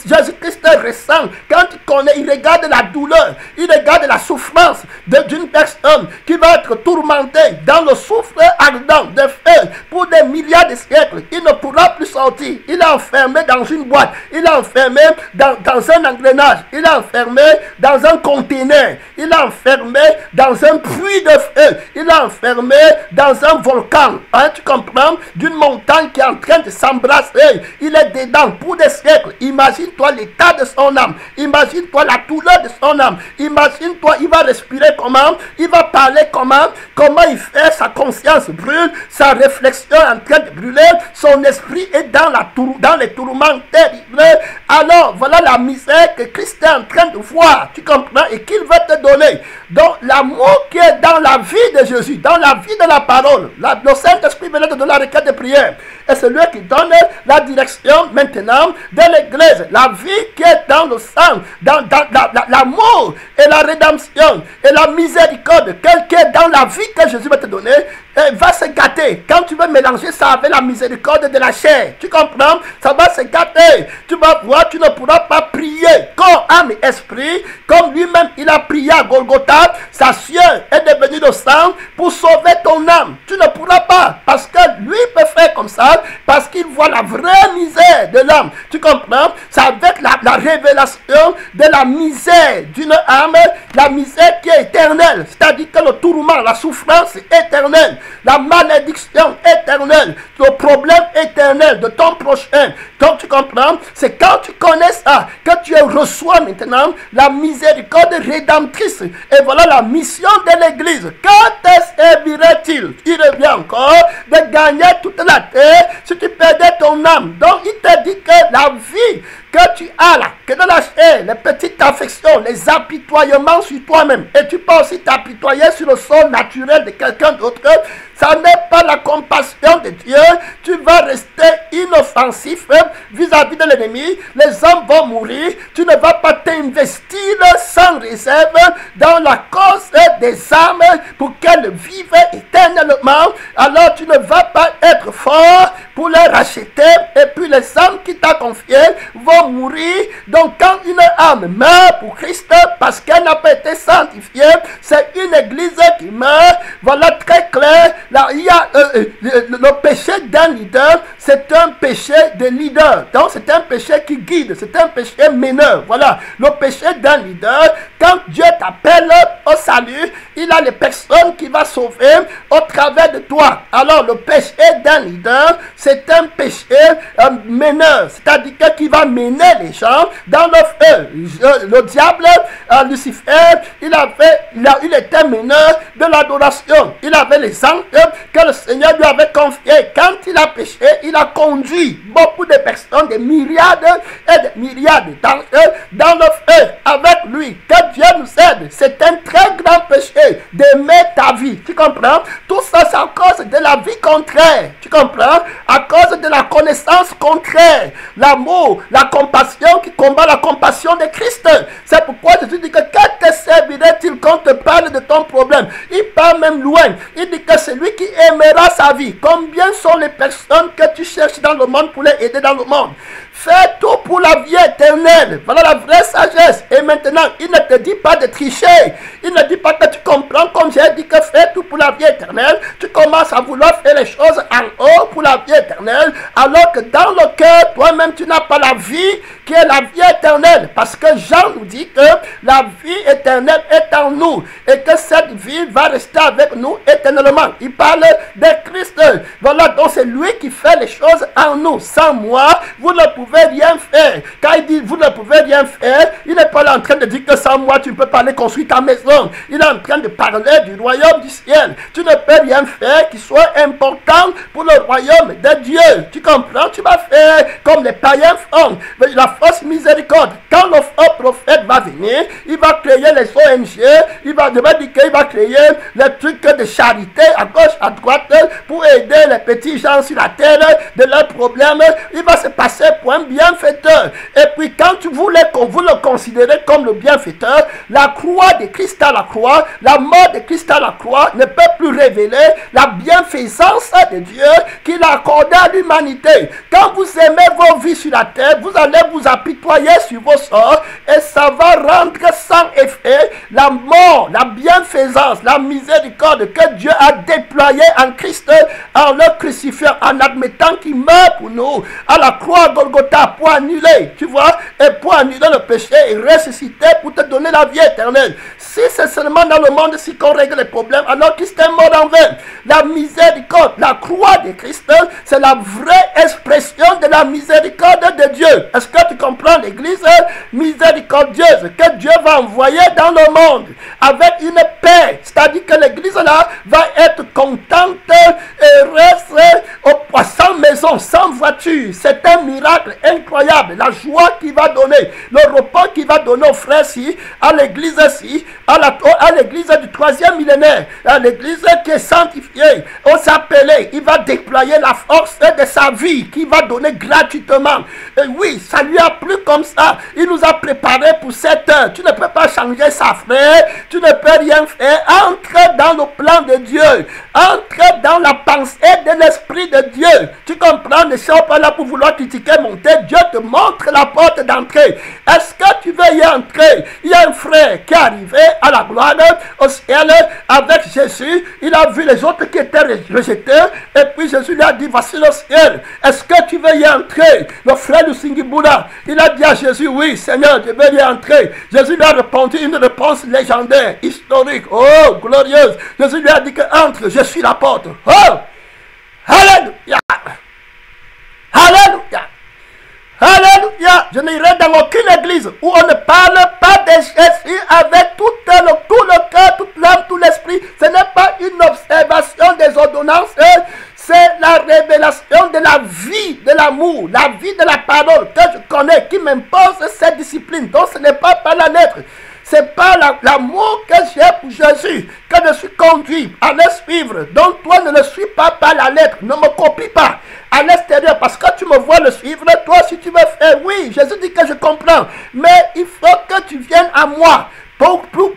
Jésus-Christ ressent, quand il connaît, il regarde la douleur, il regarde la souffrance d'une personne qui va être tourmentée dans le souffle ardent de feu pour des milliards de siècles. Il ne pourra plus sortir. Il est enfermé dans une boîte, il est enfermé dans un engrenage, il est enfermé dans un conteneur, il est enfermé dans un puits de feu, il est enfermé dans un volcan. Hein, tu comprends? D'une montagne qui est en train de s'embrasser. Il est dedans pour des siècles. Imagine-toi l'état de son âme. Imagine-toi la douleur de son âme. Imagine-toi, il va respirer comment? Il va parler comment? Comment il fait? Sa conscience brûle, sa réflexion est en train de brûler, son esprit est dans les tourments terribles. Alors, voilà la misère que Christ est en train de voir. Tu comprends? Et qu'il veut te donner. Donc, l'amour qui est dans la vie de Jésus, dans la vie de la parole, le Saint-Esprit venait de donner la requête de prière. Et c'est lui qui donne la direction maintenant de l'Église. La vie qui est dans le sang, dans l'amour et la rédemption et la miséricorde, qui est dans la vie que Jésus va te donner, va se gâter. Quand tu veux mélanger ça avec la miséricorde de la chair, tu comprends? Ça va se gâter. Tu vas voir, tu ne pourras pas prier corps, âme et esprit, comme lui-même il a prié à Golgotha. Sa sueur est devenue de sang pour sauver ton âme. Tu ne pourras pas, parce que lui peut faire comme ça, parce qu'il voit la vraie misère de l'âme. Tu comprends? C'est avec la révélation de la misère d'une âme, la misère qui est éternelle, c'est-à-dire que le tourment, la souffrance est éternelle, la malédiction éternelle, le problème éternel de ton prochain. Donc tu comprends? C'est quand tu connais ça que tu reçois maintenant la miséricorde rédemptrice. Et voilà la mission de l'Église. Quand servirait-il? Il revient encore de gagner toute la terre si tu perdais ton âme. Donc il te dit que la vie que tu as là, que dans la chair, les petites affections, les apitoiements sur toi-même, et tu peux aussi t'apitoyer sur le sol naturel de quelqu'un d'autre, ça n'est pas la compassion de Dieu. Tu vas rester inoffensif vis-à-vis de l'ennemi. Les hommes vont mourir. Tu ne vas pas t'investir sans réserve dans la cause des âmes pour qu'elles vivent éternellement. Alors tu ne vas pas être fort pour les racheter. Et puis les âmes qui t'ont confié vont mourir. Donc quand une âme meurt pour Christ parce qu'elle n'a pas été sanctifiée, c'est une église qui meurt. Voilà très clair. Là, il y a le péché d'un leader, c'est un péché de leader. Donc c'est un péché qui guide, c'est un péché meneur. Voilà, le péché d'un leader, quand Dieu t'appelle au salut, il a les personnes qui va sauver au travers de toi. Alors le péché d'un leader, c'est un péché meneur, c'est-à-dire qui va mener les gens dans le feu. Le diable, Lucifer, il était meneur de l'adoration. Il avait les anges que le Seigneur lui avait confiés. Quand il a péché, il il a conduit beaucoup de personnes, des myriades et des myriades dans le feu avec lui. Que Dieu nous aide. C'est un très grand péché d'aimer ta vie. Tu comprends? Tout ça, c'est à cause de la vie contraire. Tu comprends? À cause de la connaissance contraire. L'amour, la compassion qui combat la compassion de Christ. C'est pourquoi Jésus dit que te servirait-il qu'on te parle de ton problème? Il part même loin. Il dit que c'est lui qui aimera sa vie. Combien sont les personnes que tu cherches dans le monde pour les aider dans le monde? Fais tout pour la vie éternelle. Voilà la vraie sagesse. Et maintenant, il ne te dit pas de tricher. Il ne dit pas que tu comprends comme j'ai dit que fais tout pour la vie éternelle. Tu commences à vouloir faire les choses en haut pour la vie éternelle. Alors que dans le cœur, toi-même, tu n'as pas la vie qui est la vie éternelle. Parce que Jean nous dit que la vie éternelle est en nous. Et que cette vie va rester avec nous éternellement. Il parle de Christ. Voilà, donc c'est lui qui fait les choses en nous. Sans moi, vous ne pouvez rien faire. Quand il dit vous ne pouvez rien faire, il n'est pas là en train de dire que sans moi tu ne peux pas aller construire ta maison. Il est en train de parler du royaume du ciel. Tu ne peux rien faire qui soit important pour le royaume de Dieu. Tu comprends? Tu vas faire comme les païens font. La fausse miséricorde. Quand le faux prophète va venir, il va créer les ONG, il va dire qu'il va créer les trucs de charité à gauche, à droite pour aider les petits gens sur la terre de leurs problèmes. Il va se passer pour un bienfaiteur. Et puis quand vous le considérez comme le bienfaiteur, la croix de Christ à la croix, la mort de Christ à la croix ne peut plus révéler la bienfaisance de Dieu qu'il a accordé à l'humanité. Quand vous aimez vos vies sur la terre, vous allez vous apitoyer sur vos sorts et ça va rendre sans effet la mort, la bienfaisance, la miséricorde que Dieu a déployée en Christ en le crucifiant, en admettant qu'il meurt pour nous à la croix Golgotha pour annuler, tu vois, et pour annuler le péché et ressusciter pour te donner la vie éternelle. Si c'est seulement dans le monde si qu'on règle les problèmes, alors Christ est mort en vain. La miséricorde, la croix de Christ, c'est la vraie expression de la miséricorde de Dieu. Est-ce que tu comprends l'église miséricordieuse que Dieu va envoyer dans le monde avec une paix? C'est-à-dire que l'église là va être contente, heureuse, sans maison, sans voiture. C'est un miracle incroyable. La joie qu'il va donner, le repas qu'il va donner aux frères ici, à l'église ici, à l'église du 3e millénaire, à l'église qui est sanctifiée, on s'appelait, il va déployer la force de sa vie qu'il va donner gratuitement. Et oui, ça lui a plu comme ça. Il nous a préparé pour cette heure. Tu ne peux pas changer sa frère, tu ne peux rien faire. Entre dans le plan de Dieu, entre dans la pensée de l'esprit de Dieu. Tu comprends, ne sois pas là pour vouloir critiquer, monter. Dieu te montre la porte d'entrée. Est-ce que tu veux y entrer? Il y a un frère qui est arrivé à la gloire au ciel avec Jésus. Il a vu les autres qui étaient rejetés. Et puis Jésus lui a dit, voici le ciel. Est-ce que tu veux y entrer? Le frère du Singibouda, il a dit à Jésus, oui Seigneur, je veux y entrer. Jésus lui a répondu une réponse légendaire, historique, oh, glorieuse. Jésus lui a dit que entre, je suis la porte. Oh, alléluia. Alléluia. Alléluia. Je n'irai dans aucune église où on ne parle pas de Jésus avec tout le cœur, toute l'âme, tout l'esprit. Ce n'est pas une observation des ordonnances. C'est la révélation de la vie, de l'amour, la vie de la parole que je connais, qui m'impose cette discipline. Donc ce n'est pas par la lettre. C'est pas l'amour que j'ai pour Jésus que je suis conduit à le suivre. Donc toi ne le suis pas par la lettre. Ne me copie pas à l'extérieur parce que tu me vois le suivre. Toi si tu veux faire, oui, Jésus dit que je comprends. Mais il faut que tu viennes à moi.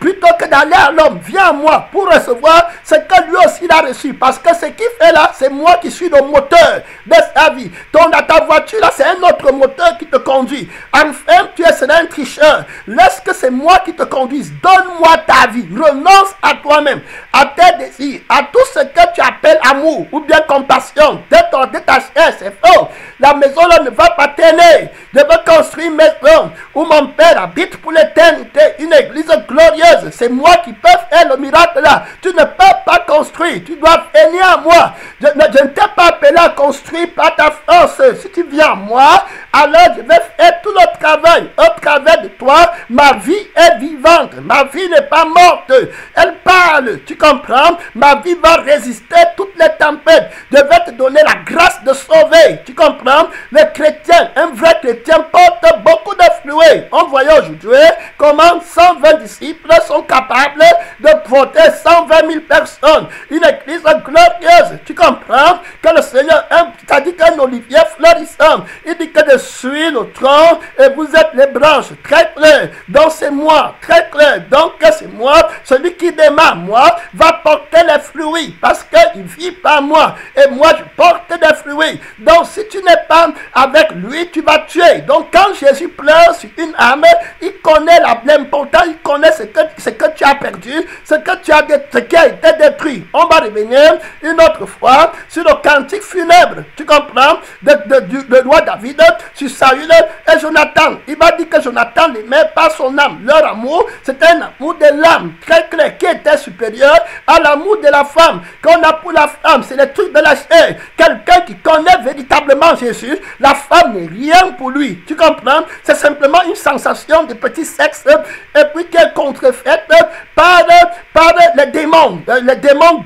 Plutôt que d'aller à l'homme, viens à moi pour recevoir ce que lui aussi il a reçu. Parce que ce qu'il fait là, c'est moi qui suis le moteur de sa vie. Donc dans ta voiture là, c'est un autre moteur qui te conduit. Enfin, tu seras un tricheur. Laisse que c'est moi qui te conduise. Donne-moi ta vie. Renonce à toi-même, à tes désirs, à tout ce que tu appelles amour ou bien compassion. De ta chair, c'est faux. La maison là ne va pas tenir. Je veux construire une maison où mon père habite pour l'éternité. Une église glorieuse. C'est moi qui peux faire le miracle là. Tu ne peux pas construire. Tu dois venir à moi. Je ne t'ai pas appelé à construire par ta force. Si tu viens à moi, alors je vais faire tout le travail. Au travers de toi, ma vie est vivante. Ma vie n'est pas morte. Elle parle. Tu comprends? Ma vie va résister toutes les tempêtes. Je vais te donner la grâce de sauver. Tu comprends? Le chrétien, un vrai chrétien porte beaucoup de fruits. On voit aujourd'hui comment 120 disciples sont capables de porter 120 000 personnes. Une église glorieuse. Tu comprends? Que le Seigneur aime, c'est-à-dire qu'un olivier florissant. Il dit que je suis le tronc et vous êtes les branches. Très clair. Donc c'est moi. Très clair. Donc c'est moi. Celui qui démarre moi va porter les fruits parce qu'il vit par moi. Et moi je porte des fruits. Donc si tu n'es pas avec lui, tu vas tuer. Donc quand Jésus pleure sur une âme, il connaît l'important, il connaît ce que tu as perdu, ce qui a été détruit. On va revenir une autre fois sur le cantique funèbre. Tu comprends? De roi David sur Saül et Jonathan. Il va dire que Jonathan n'aimait pas son âme. Leur amour, c'était un amour de l'âme très clair qui était supérieur à l'amour de la femme. Qu'on a pour la femme, c'est le truc de la chair. Quelqu'un qui connaît véritablement Jésus, la femme n'est rien pour lui. Tu comprends? C'est simplement une sensation de petit sexe et puis qui est contrefaite par les démons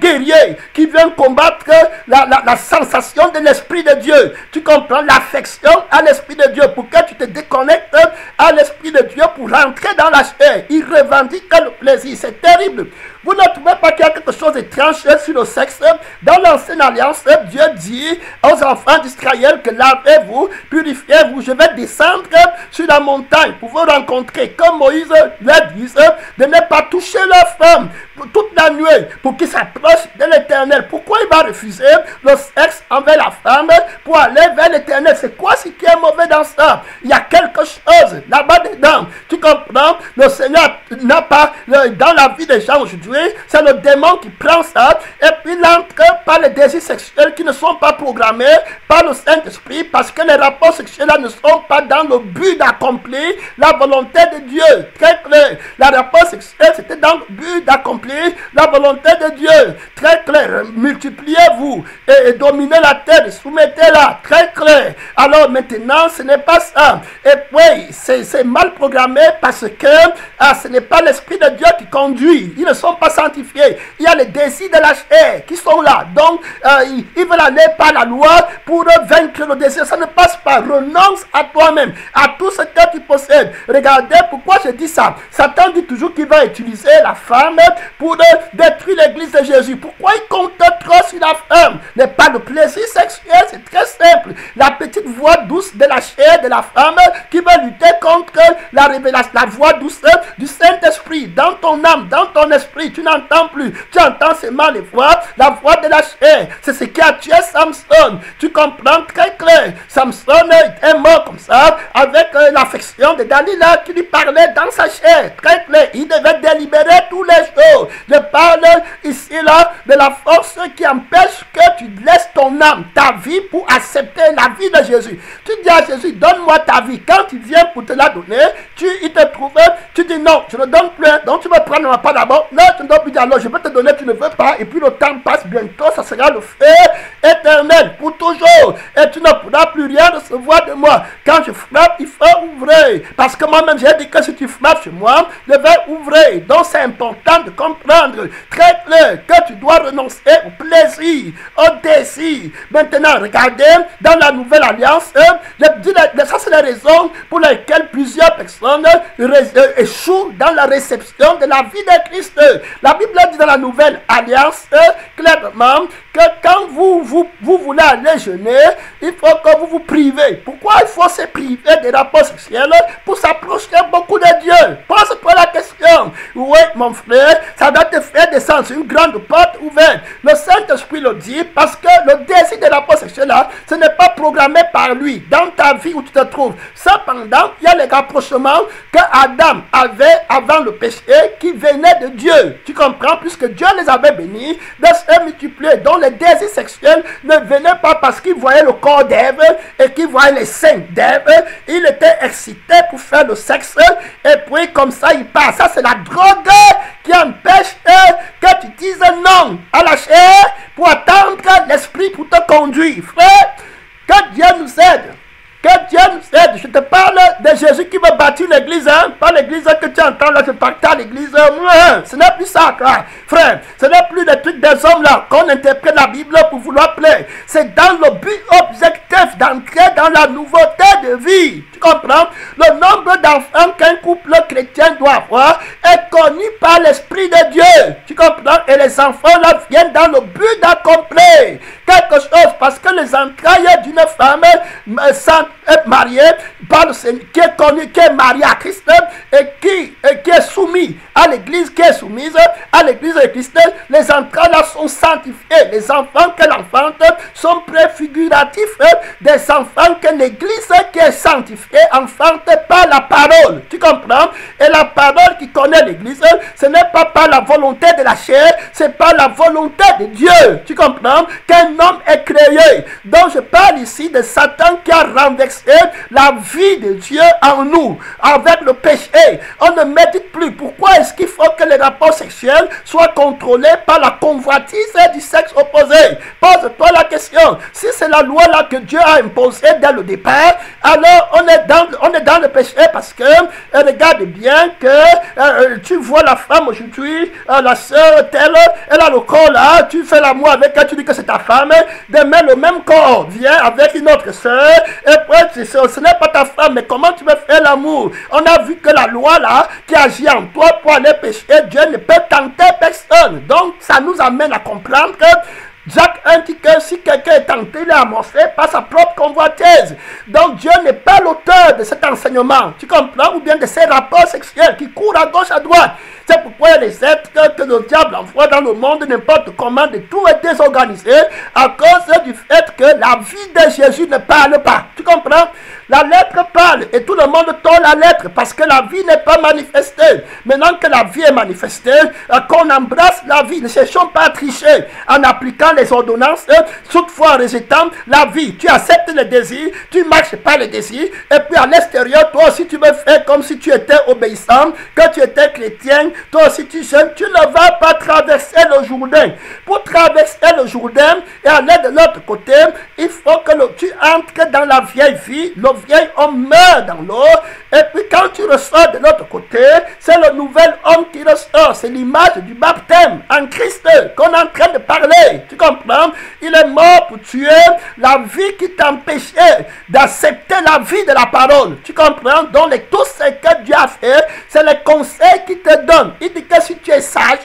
guerriers qui viennent combattre la sensation de l'Esprit de Dieu. Tu comprends? L'affection à l'Esprit de Dieu pour que tu te déconnectes à l'Esprit de Dieu pour rentrer dans la chair. Il revendique le plaisir. C'est terrible. Vous ne trouvez pas qu'il y a quelque chose d'étrange sur le sexe? Dans l'Ancienne Alliance, Dieu dit aux enfants d'Israël que lavez-vous, purifiez-vous. Je vais descendre sur la montagne pour vous rencontrer. Comme Moïse leur dit de ne pas toucher leur femme toute la nuit pour qu'ils s'approchent de l'Éternel. Pourquoi il va refuser le sexe envers la femme pour aller vers l'Éternel? C'est quoi ce qui est mauvais dans ça? Il y a quelque chose là-bas dedans. Tu comprends? Le Seigneur n'a pas, dans la vie des gens aujourd'hui, c'est le démon qui prend ça et puis il entre par les désirs sexuels qui ne sont pas programmés par le Saint-Esprit parce que les rapports sexuels là ne sont pas dans le but d'accomplir la volonté de Dieu. Très clair. Les rapports sexuels c'était dans le but d'accomplir la volonté de Dieu. Très clair. Multipliez-vous et dominez la terre et soumettez-la. Très clair. Alors maintenant ce n'est pas ça. Et puis c'est mal programmé parce que ce n'est pas l'Esprit de Dieu qui conduit. Ils ne sont pas sanctifiés. Il y a les désirs de la chair qui sont là. Donc, ils veulent aller par la loi pour vaincre le désir. Ça ne passe pas. Renonce à toi-même, à tout ce que tu possèdes. Regardez pourquoi je dis ça. Satan dit toujours qu'il va utiliser la femme pour détruire l'église de Jésus. Pourquoi il compte trop sur la femme? N'est pas le plaisir sexuel, c'est très simple. La petite voix douce de la chair de la femme qui veut lutter contre la révélation, la voix douce du Saint-Esprit dans ton âme, dans ton esprit. Tu n'entends plus. Tu entends seulement les voix, la voix de la chair. C'est ce qui a tué Samson. Tu comprends très clair. Samson est mort comme ça avec l'affection de Dalila qui lui parlait dans sa chair. Très clair. Il devait délibérer tous les jours. Je parle ici là de la force qui empêche que tu laisses ton âme, ta vie pour accepter la vie de Jésus. Tu dis à Jésus, donne-moi ta vie. Quand il vient pour te la donner, il te trouve, tu dis non, je ne donne plus. Donc tu me prends ma part d'abord. Non, tu ne dois plus dire alors je vais te donner, tu ne veux pas. Et puis le temps passe bientôt, ça sera le feu éternel pour toujours. Et tu ne pourras plus rien recevoir de moi. Quand je frappe, il faut ouvrir. Parce que moi-même j'ai dit que si tu frappes chez moi, je vais ouvrir. Donc c'est important de comprendre très clair que tu dois renoncer au plaisir, au désir. Maintenant, regardez, dans la nouvelle alliance, ça c'est la raison pour laquelle plusieurs personnes échouent dans la réception de la vie de Christ. La Bible dit dans la nouvelle alliance clairement que quand vous voulez aller jeûner, il faut que vous vous privez. Pourquoi il faut se priver des rapports sexuels? Pour s'approcher beaucoup de Dieu. Pose-toi la question. Oui, mon frère, ça doit te faire descendre sur une grande porte ouverte. Le Saint-Esprit le dit parce que le désir des rapports sexuels là, ce n'est pas programmé par lui dans ta vie où tu te trouves. Cependant, il y a les rapprochements que Adam avait avant le péché qui venaient de Dieu. Tu comprends? Puisque Dieu les avait bénis de se multiplier. Donc les désirs sexuels ne venaient pas parce qu'il voyait le corps d'Ève et qu'il voyait les seins d'Ève. Il était excité pour faire le sexe et puis comme ça il passe. Ça c'est la drogue qui empêche que tu dises non à la chair pour attendre l'esprit pour te conduire. Frère, que Dieu nous aide. Que Dieu nous aide. Je te parle de Jésus qui veut bâtir l'église, hein? Pas l'église que tu entends là, je partage l'église. Ce n'est plus ça, frère. Ce n'est plus des trucs des hommes là qu'on interprète la Bible pour vouloir plaire. C'est dans le but objectif d'entrer dans la nouveauté de vie. Tu comprends? Le nombre d'enfants qu'un couple chrétien doit avoir est connu par l'Esprit de Dieu. Tu comprends? Et les enfants là viennent dans le but d'accomplir quelque chose, parce que les entrailles d'une femme sans être mariée, qui est connue, qui est mariée à Christ et qui est soumise à l'église, qui est soumise à l'église de Christ, les entrailles là sont sanctifiées. Les enfants qu'elle enfante sont préfiguratifs des enfants que l'église qui est sanctifiée enfante par la parole. Tu comprends? Et la parole qui connaît l'église, ce n'est pas par la volonté de la chair, c'est par la volonté de Dieu. Tu comprends? Qu'un homme est créé. Donc je parle ici de Satan qui a renversé la vie de Dieu en nous avec le péché. On ne médite plus. Pourquoi est-ce qu'il faut que les rapports sexuels soient contrôlés par la convoitise du sexe opposé? Pose-toi la question. Si c'est la loi là que Dieu a imposée dès le départ, alors on est dans le péché, parce que regarde bien que tu vois la femme aujourd'hui, la soeur telle, elle a le corps là, tu fais l'amour avec elle, tu dis que c'est ta femme. Demain le même corps vient avec une autre soeur, et puis ce n'est pas ta femme, mais comment tu veux faire l'amour? On a vu que la loi là qui agit en toi pour aller pécher, Dieu ne peut tenter personne. Donc ça nous amène à comprendre que Jacques 1 dit que si quelqu'un est tenté, il est amorcé par sa propre convoitise. Donc Dieu n'est pas l'auteur de cet enseignement, tu comprends, ou bien de ces rapports sexuels qui courent à gauche, à droite. C'est pourquoi il y a les êtres que le diable envoie dans le monde n'importe comment, de tout est désorganisé à cause du fait que la vie de Jésus ne parle pas. Tu comprends? La lettre parle et tout le monde tord la lettre parce que la vie n'est pas manifestée. Maintenant que la vie est manifestée, qu'on embrasse la vie, ne cherchons pas à tricher en appliquant les ordonnances, toutefois en rejetant la vie. Tu acceptes les désirs, tu marches par les désirs, et puis à l'extérieur, toi aussi tu veux faire comme si tu étais obéissant, que tu étais chrétien, toi aussi tu jeûnes, tu ne vas pas traverser le Jourdain. Pour traverser le Jourdain et aller de l'autre côté, il faut que tu entres dans la vieille vie, le vieil homme meurt dans l'eau, et puis quand tu ressors de l'autre côté, c'est le nouvel homme qui ressort, c'est l'image du baptême en Christ qu'on est en train de parler. Tu comprends? Il est mort pour tuer la vie qui t'empêchait d'accepter la vie de la parole. Tu comprends? Donc tout ce que Dieu a fait, c'est les conseils qu'il te donne. Il dit que si tu es sage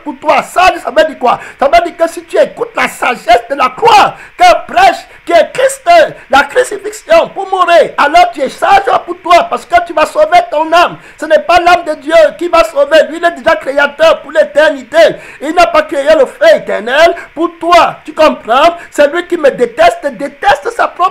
pour toi. Sage, ça veut dire quoi? Ça veut dire que si tu écoutes la sagesse de la croix, que prêche, qui est Christ, la crucifixion pour mourir, alors tu es sage pour toi, parce que tu vas sauver ton âme. Ce n'est pas l'âme de Dieu qui va sauver. Lui, il est déjà créateur pour l'éternité. Il n'a pas créé le feu éternel pour toi. Tu comprends? Celui qui me déteste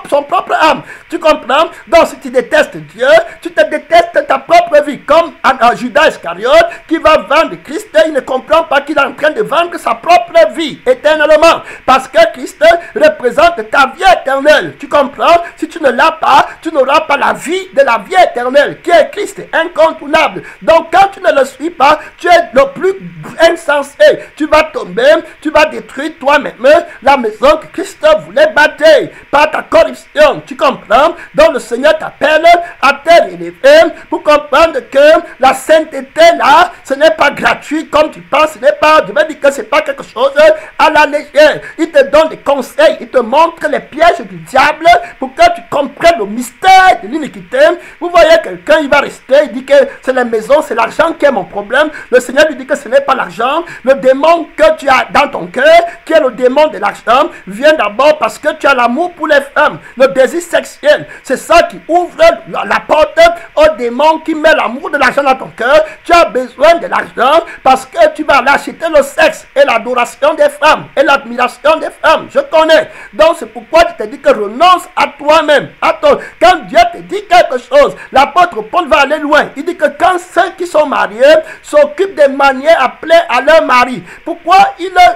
son propre âme. Tu comprends? Donc si tu détestes Dieu, tu te détestes ta propre vie. Comme Judas Iscariote qui va vendre Christ, il ne comprend pas qu'il est en train de vendre sa propre vie éternellement. Parce que Christ représente ta vie éternelle. Tu comprends? Si tu ne l'as pas, tu n'auras pas la vie de la vie éternelle qui est Christ, incontournable. Donc quand tu ne le suis pas, tu es le plus insensé. Tu vas tomber, tu vas détruire toi-même la maison que Christ voulait bâtir par ta corruption. Tu comprends? Donc le Seigneur t'appelle à te relever pour comprendre que la sainteté là, ce n'est pas gratuit comme tu penses. Ce n'est pas, je veux dire que ce n'est pas quelque chose à la légère. Il te donne des conseils, il te montre les pièges du diable pour que tu comprennes le mystère de l'iniquité. Vous voyez quelqu'un, il va rester, il dit que c'est la maison, c'est l'argent qui est mon problème. Le Seigneur lui dit que ce n'est pas l'argent. Le démon que tu as dans ton cœur, qui est le démon de l'argent, vient d'abord parce que tu as l'amour pour les femmes, le désir sexuel. C'est ça qui ouvre la porte au démon qui met l'amour de l'argent dans ton cœur. Tu as besoin de l'argent parce que tu vas aller acheter le sexe et l'adoration des femmes et l'admiration des femmes. Je connais. Donc c'est pourquoi je te dis que renonce à toi-même. Quand Dieu te dit quelque chose, l'apôtre Paul va aller loin. Il dit que quand ceux qui sont mariés s'occupent des manières à plaire à leur mari, pourquoi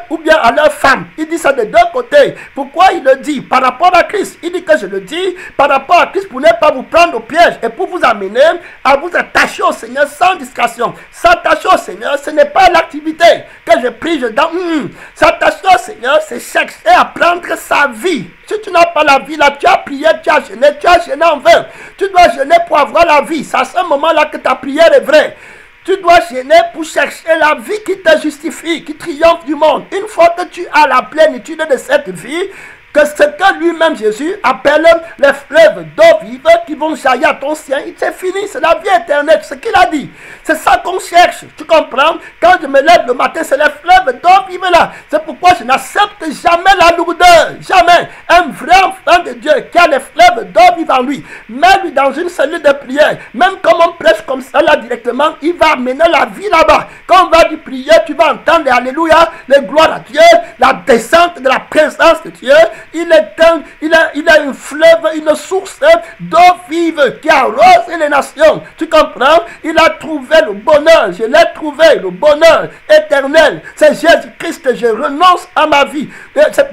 ou bien à leur femme, il dit ça de deux deux côtés. Pourquoi il le dit? Par rapport à Christ. Il dit que je le dis par rapport à Christ pour ne pas vous prendre au piège et pour vous amener à vous attacher au Seigneur sans discrétion. S'attacher au Seigneur, ce n'est pas l'activité que je prie, je donne. S'attacher au Seigneur, c'est chercher à prendre sa vie. Si tu n'as pas la vie là, tu as prié, tu as gêné en vain. Tu dois gêner pour avoir la vie. C'est à ce moment-là que ta prière est vraie. Tu dois gêner pour chercher la vie qui te justifie, qui triomphe du monde. Une fois que tu as la plénitude de cette vie, que ce que lui-même Jésus appelle les fleuves d'eau vive qui vont jaillir à ton sien, c'est fini, c'est la vie éternelle, ce qu'il a dit. C'est ça qu'on cherche, tu comprends? Quand je me lève le matin, c'est les fleuves d'eau vive là. C'est pourquoi je n'accepte jamais la lourdeur, jamais. Un vrai enfant de Dieu qui a les fleuves d'eau vive en lui, même dans une cellule de prière, même comme on prêche comme ça là directement, il va amener la vie là-bas. Quand on va du prier, tu vas entendre les alléluia, les gloires à Dieu, la descente de la présence de Dieu. Il a une fleuve, une source d'eau vive qui arrose les nations. Tu comprends? Il a trouvé le bonheur. Je l'ai trouvé, le bonheur éternel. C'est Jésus-Christ. Je renonce à ma vie.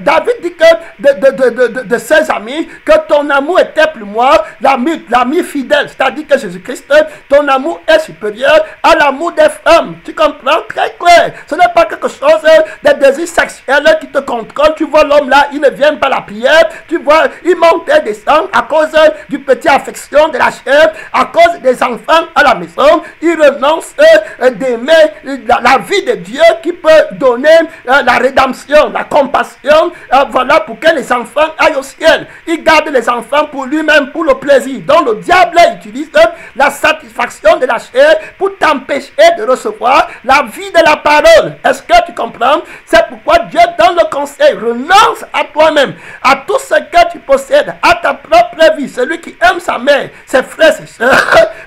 David dit que de ses amis, que ton amour était plus moi, l'ami fidèle. C'est-à-dire que Jésus-Christ, ton amour est supérieur à l'amour des femmes. Tu comprends? Très clair. Ce n'est pas quelque chose de désir sexuel qui te contrôle. Tu vois l'homme là, il ne vient pas la prière, tu vois, il monte et descend à cause du petit affection de la chair, à cause des enfants à la maison. Il renonce d'aimer la vie de Dieu qui peut donner la rédemption, la compassion, voilà, pour que les enfants aillent au ciel. Il garde les enfants pour lui-même, pour le plaisir. Donc le diable utilise la satisfaction de la chair pour t'empêcher de recevoir la vie de la parole. Est-ce que tu comprends? C'est pourquoi Dieu donne le conseil, renonce à toi-même, à tout ce que tu possèdes, à ta propre vie. Celui qui aime sa mère, ses frères, ses soeurs,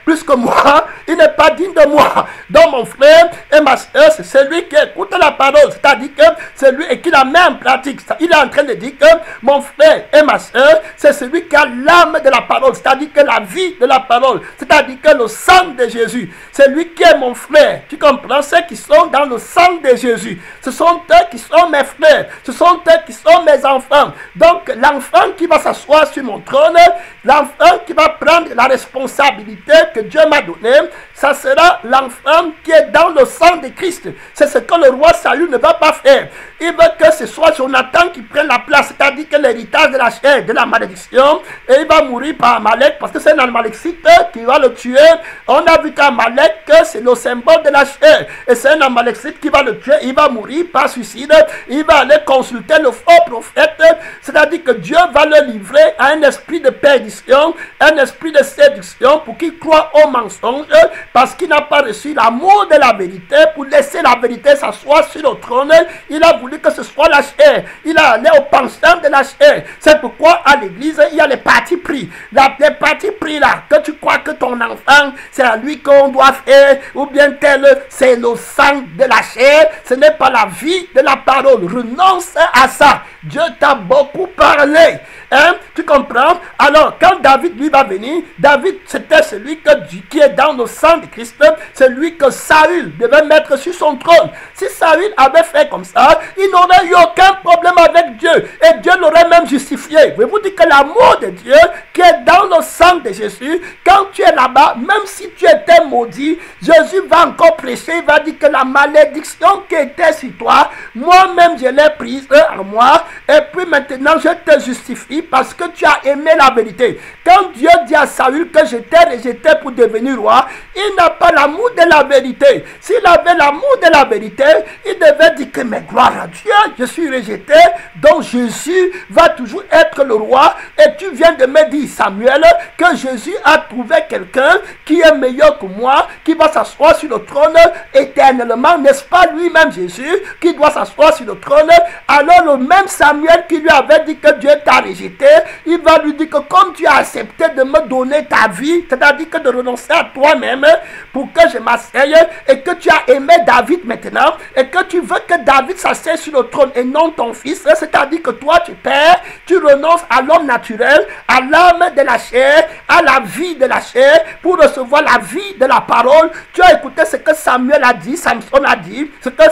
plus que moi, il n'est pas digne de moi. Donc mon frère et ma soeur, c'est celui qui écoute la parole, c'est-à-dire que celui et qui la met en pratique. Il est en train de dire que mon frère et ma soeur, c'est celui qui a l'âme de la parole, c'est-à-dire que la vie de la parole, c'est-à-dire que le sang de Jésus. C'est lui qui est mon frère. Tu comprends? Ceux qui sont dans le sang de Jésus, ce sont eux qui sont mes frères, ce sont eux qui sont mes enfants. Donc l'enfant qui va s'asseoir sur mon trône, l'enfant qui va prendre la responsabilité que Dieu m'a donnée, ça sera l'enfant qui est dans le sang de Christ. C'est ce que le roi Saül ne va pas faire. Il veut que ce soit Jonathan qui prenne la place, c'est-à-dire que l'héritage de la chair, de la malédiction, et il va mourir par Amalek, parce que c'est un Amalécite qui va le tuer. On a vu qu'Amalek, c'est le symbole de la chair, et c'est un Amalécite qui va le tuer, il va mourir par suicide, il va aller consulter le faux prophète, c'est-à-dire que Dieu va le livrer à un esprit de perdition, un esprit de séduction, pour qu'il croie au mensonge, parce qu'il n'a pas reçu l'amour de la vérité, pour laisser la vérité s'asseoir sur le trône. Il a voulu que ce soit la chair, il a allé au pensant de la chair. C'est pourquoi à l'église, il y a les partis pris. Les partis pris là, que tu crois que ton enfant, c'est à lui qu'on doit faire, ou bien tel, c'est le sang de la chair, ce n'est pas la vie de la parole. Renonce à ça. Dieu t'a beaucoup parlé. Hein? Tu comprends? Alors, quand David lui va venir, David c'était celui qui est dans le sang de Christ, celui que Saül devait mettre sur son trône. Si Saül avait fait comme ça, il n'aurait eu aucun problème avec Dieu. Et Dieu l'aurait même justifié. Je vous dis que l'amour de Dieu qui est dans le sang de Jésus, quand tu es là-bas, même si tu étais maudit, Jésus va encore prêcher, il va dire que la malédiction qui était sur toi, moi-même je l'ai prise en moi, et puis maintenant je te justifie parce que tu as aimé la vérité. Quand Dieu dit à Saül que je t'ai rejeté pour devenir roi, il n'a pas l'amour de la vérité. S'il avait l'amour de la vérité, il devait dire que mais gloire à Dieu, je suis rejeté, donc Jésus va toujours être le roi. Et tu viens de me dire, Samuel, que Jésus a trouvé quelqu'un qui est meilleur que moi, qui va s'asseoir sur le trône éternellement. N'est-ce pas lui-même Jésus qui doit s'asseoir sur le trône? Alors le même Samuel qui lui avait dit que Dieu t'a rejeté, il va lui dire que comme tu as accepté de me donner ta vie, c'est-à-dire que de renoncer à toi-même pour que je m'asseye, et que tu as aimé David maintenant, et que tu veux que David s'asseye sur le trône et non ton fils, c'est-à-dire que toi tu perds, tu renonces à l'homme naturel, à l'âme l'homme de la chair a la vie de la chair pour recevoir la vie de la parole. Tu as écouté ce que Samuel a dit, Samson a dit, ce que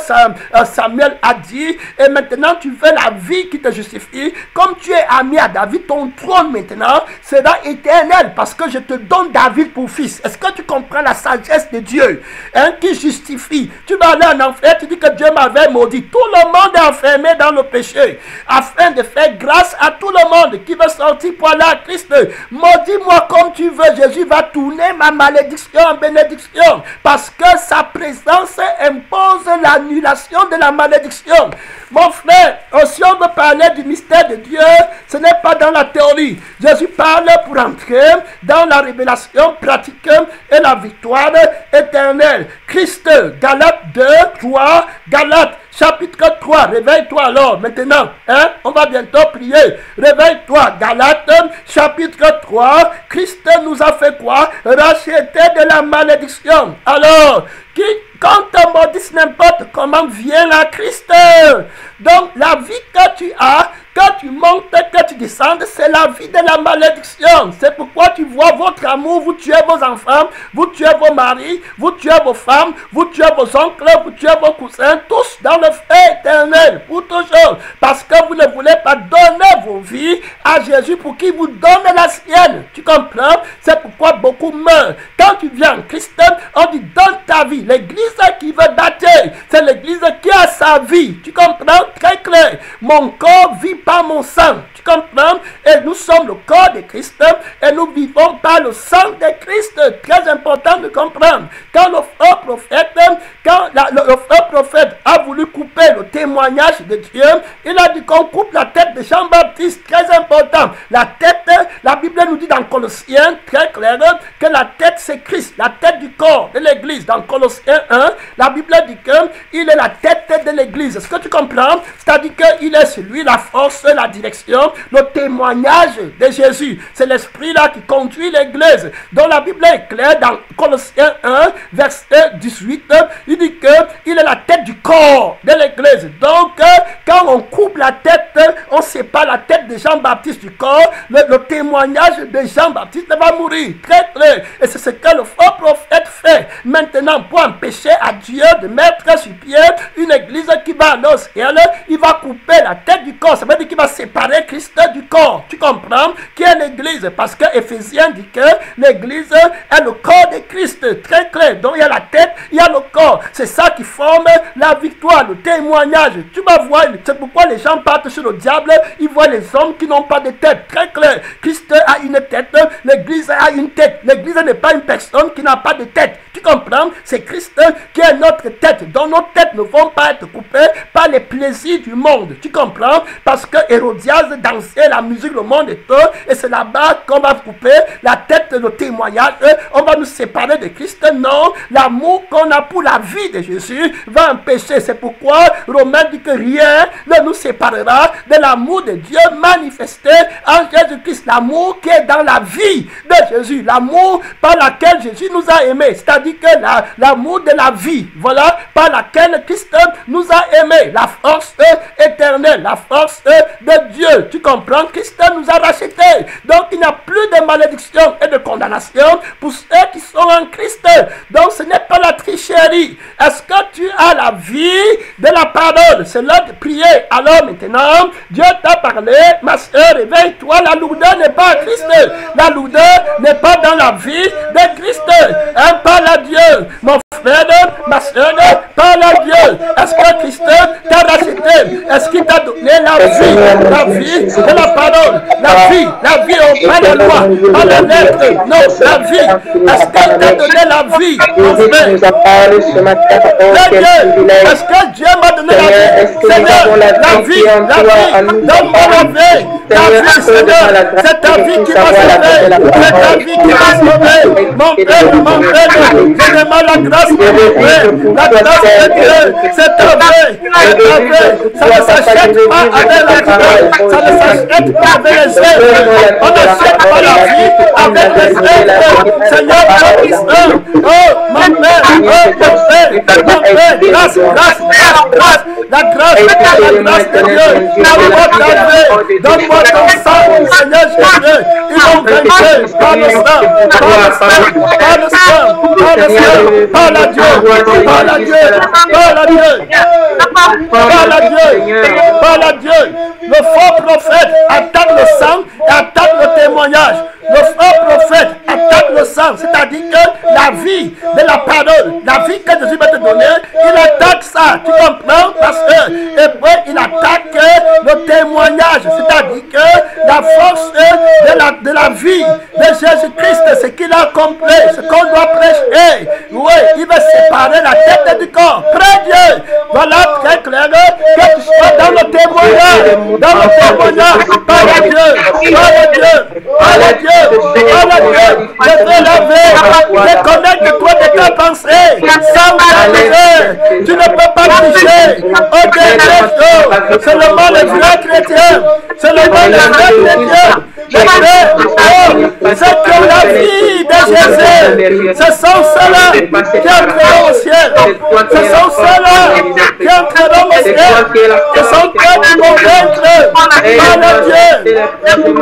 Samuel a dit, et maintenant tu veux la vie qui te justifie. Comme tu es ami à David, ton trône maintenant sera éternel parce que je te donne David pour fils. Est-ce que tu comprends la sagesse de Dieu, hein, qui justifie? Tu vas aller en enfer, tu dis que Dieu m'avait maudit. Tout le monde est enfermé dans le péché, afin de faire grâce à tout le monde qui veut sortir pour aller à Christ. Maudis-moi comme tu veux, Jésus va tourner ma malédiction en bénédiction, parce que sa présence impose l'annulation de la malédiction. Mon frère, si on veut parler du mystère de Dieu, ce n'est pas dans la théorie. Jésus parle pour entrer dans la révélation pratique et la victoire éternelle. Christ, Galates 2, 3, Galates chapitre 3, réveille-toi alors, maintenant, hein? On va bientôt prier. Réveille-toi, Galates, chapitre 3, Christ nous a fait quoi? Racheter de la malédiction. Alors, quand on maudisse n'importe comment, viens à Christ. Donc, la vie que tu as, que tu montes, que tu descendes, c'est la vie de la malédiction. C'est pourquoi tu vois votre amour, vous tuez vos enfants, vous tuez vos maris, vous tuez vos femmes, vous tuez vos oncles, vous tuez vos cousins, tous dans le feu éternel, pour toujours. Parce que vous ne voulez pas donner vos vies à Jésus pour qu'il vous donne la sienne. Tu comprends? C'est pourquoi beaucoup meurent. Quand tu viens en Christ, on dit donne ta vie. L'église qui veut bâtir, c'est l'église qui a sa vie. Tu comprends? Très clair. Mon corps vit par mon sang. Tu comprends? Et nous sommes le corps de Christ et nous vivons par le sang de Christ. Très important de comprendre. Quand le faux prophète, a voulu couper le témoignage de Dieu, il a dit qu'on coupe la tête de Jean-Baptiste. Très important. La tête, la Bible nous dit dans Colossiens, très clair, que la tête c'est Christ, la tête du corps de l'église. Dans Colossiens 1, la Bible dit qu'il est la tête de l'église. Est-ce que tu comprends? C'est-à-dire qu'il est celui, la force, la direction, le témoignage de Jésus. C'est l'esprit là qui conduit l'église. Donc la Bible est claire dans Colossiens 1, verset 18. Il dit qu'il est la tête du corps de l'église. Donc quand on coupe la tête, on sépare la tête de Jean-Baptiste du corps. Le témoignage de Jean-Baptiste va mourir. Très clair. Et c'est ce que le faux prophète fait. Maintenant, pour empêcher à Dieu de mettre sur pied une église qui va aller au ciel, il va couper la tête du corps. Ça veut dire qu'il va séparer Christ du corps. Tu comprends? Qui est l'église? Parce que Éphésiens dit que l'église est le corps de Christ. Très clair. Donc il y a la tête, il y a le corps. C'est ça qui forme la victoire, le témoignage. Tu vas voir, c'est pourquoi les gens partent sur le diable, ils voient les hommes qui n'ont pas de tête. Très clair. Christ a une tête, l'église a une tête. L'église n'est pas une personne qui n'a pas de tête. Tu comprends? C'est Christ qui est notre tête. Donc nos têtes ne vont pas être coupées par les plaisirs du monde. Tu comprends? Parce que Hérodias dansait la musique, le monde est heureux, et c'est là-bas qu'on va couper la tête, le témoignage. On va nous séparer de Christ. Non, l'amour qu'on a pour la vie de Jésus va empêcher. C'est pourquoi Romains dit que rien ne nous séparera de l'amour de Dieu manifesté en Jésus-Christ. L'amour qui est dans la vie de Jésus. L'amour par laquelle Jésus nous a aimés. C'est-à-dire que l'amour de la vie, voilà, par laquelle Christ nous a aimés. La force éternelle, la force de Dieu. Tu comprends? Christ nous a rachetés. Donc il n'y a plus de malédiction et de condamnation pour ceux qui sont en Christ. Donc ce n'est pas la tricherie. Est-ce que tu as la vie de la parole? C'est l'heure de prier. Alors maintenant, Dieu t'a parlé. Ma soeur, réveille-toi. La lourdeur n'est pas à Christ. La lourdeur n'est pas dans la vie de Christ. Hein, parle à Dieu. Mon frère, ma soeur, parle à Dieu. Est-ce que Christ t'a racheté? Est-ce qu'il t'a donné la vie de la parole? La vie, pas la loi, pas la lettre. Non, la vie. Est-ce qu'il t'a donné la vie, mon frère? Est-ce que Dieu m'a donné la vie? Seigneur, la vie, donne-moi la vie. La vie, Seigneur, c'est ta vie qui m'a sauvé. C'est ta vie qui m'a sauvé. Mon frère, je demande la grâce de Dieu. La grâce de Dieu, c'est ta vie. Ça ne s'achète pas avec l'argent. Ça ne s'achète pas avec les œuvres. On n'achète pas la vie avec les œuvres. Seigneur, oh, mon père, grâce, La grâce de Dieu. Donne-moi ta vie. Donne-moi ton sang, Seigneur Jésus. Ils ont vaincu par le sang, par le sang, par le sang, par le sang, par la Dieu, par la Dieu, par la Dieu, par la Dieu, par la Dieu. Le faux prophète attaque le sang et attaque le témoignage. Le faux prophète attaque le sang, c'est-à-dire que la vie de la parole, la vie que Jésus va te donner, il attaque ça, tu comprends? Parce que, et puis il attaque le témoignage, c'est-à-dire que la force de la vie de Jésus-Christ, ce qu'il a accompli, ce qu'on doit prêcher, oui, il va séparer la tête du corps. Près Dieu, voilà très clair que tu sois dans le témoignage, par la Dieu, par la Dieu, par la Dieu. Je veux laver, déconnecte toi de ta pensée, sans t'amuser. Tu ne peux pas toucher au dernier jour. C'est le mal des vrais chrétiens. C'est le mal des vrais chrétiens. Ceux qui ont la vie de Jésus, ce sont ceux-là qui entreront au ciel. Ce sont ceux-là qui entreront au ciel. Ce sont ceux qui vont vaincre par le Dieu,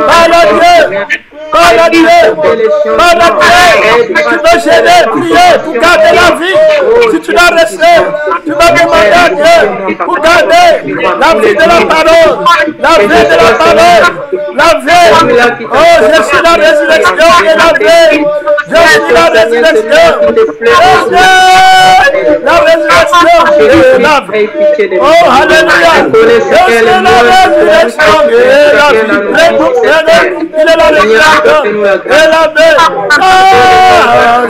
par le Dieu. Par la Dieu, par la Dieu, tu peux gêner, prier pour garder la vie. Si tu l'as resté, tu vas demander à Dieu pour garder la vie de la parole, la vie de la parole, la vie. Oh, je suis la résurrection et la vie. Je suis la résurrection. La résurrection et la vie. Oh, alléluia. Je suis la résurrection et la vie. Il est la résurrection. Et la paix,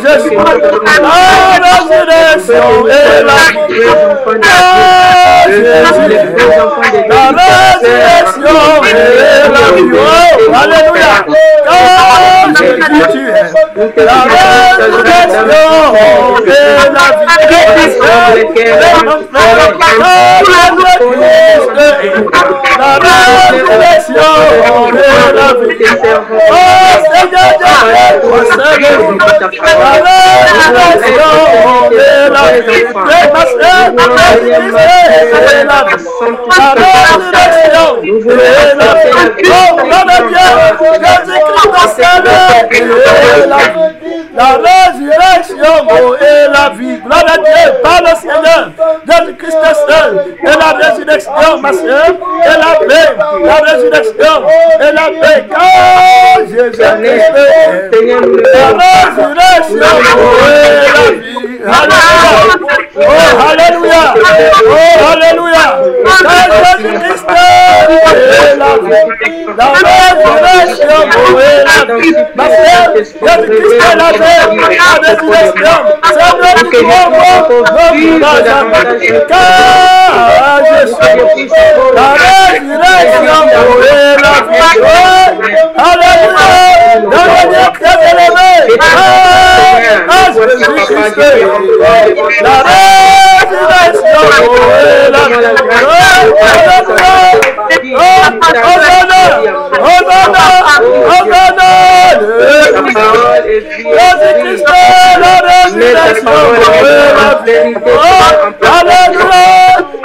je suis la résurrection et la vie. La résurrection et la vie. Oh, alléluia. Jésus, tu es la résurrection et la vie. La résurrection et la vie. Seigneur, la résurrection et la vie. Gloire à Dieu, par le Seigneur, Jésus-Christ seul, et la résurrection, ma soeur, et la paix, la résurrection, et la paix, car Jésus-Christ, la résurrection et la vie. Alléluia, oh alléluia, oh alléluia, car Jésus-Christ et la vie, la résurrection et la vie. Ma soeur, Jésus-Christ est la paix, la résurrection, c'est notre car je suis la résurrection et la vie. Alléluia, dans le Dieu très élevé, Jésus-Christ, la résurrection et la vie. Jésus-Christ, la résurrection et la vie. Alléluia,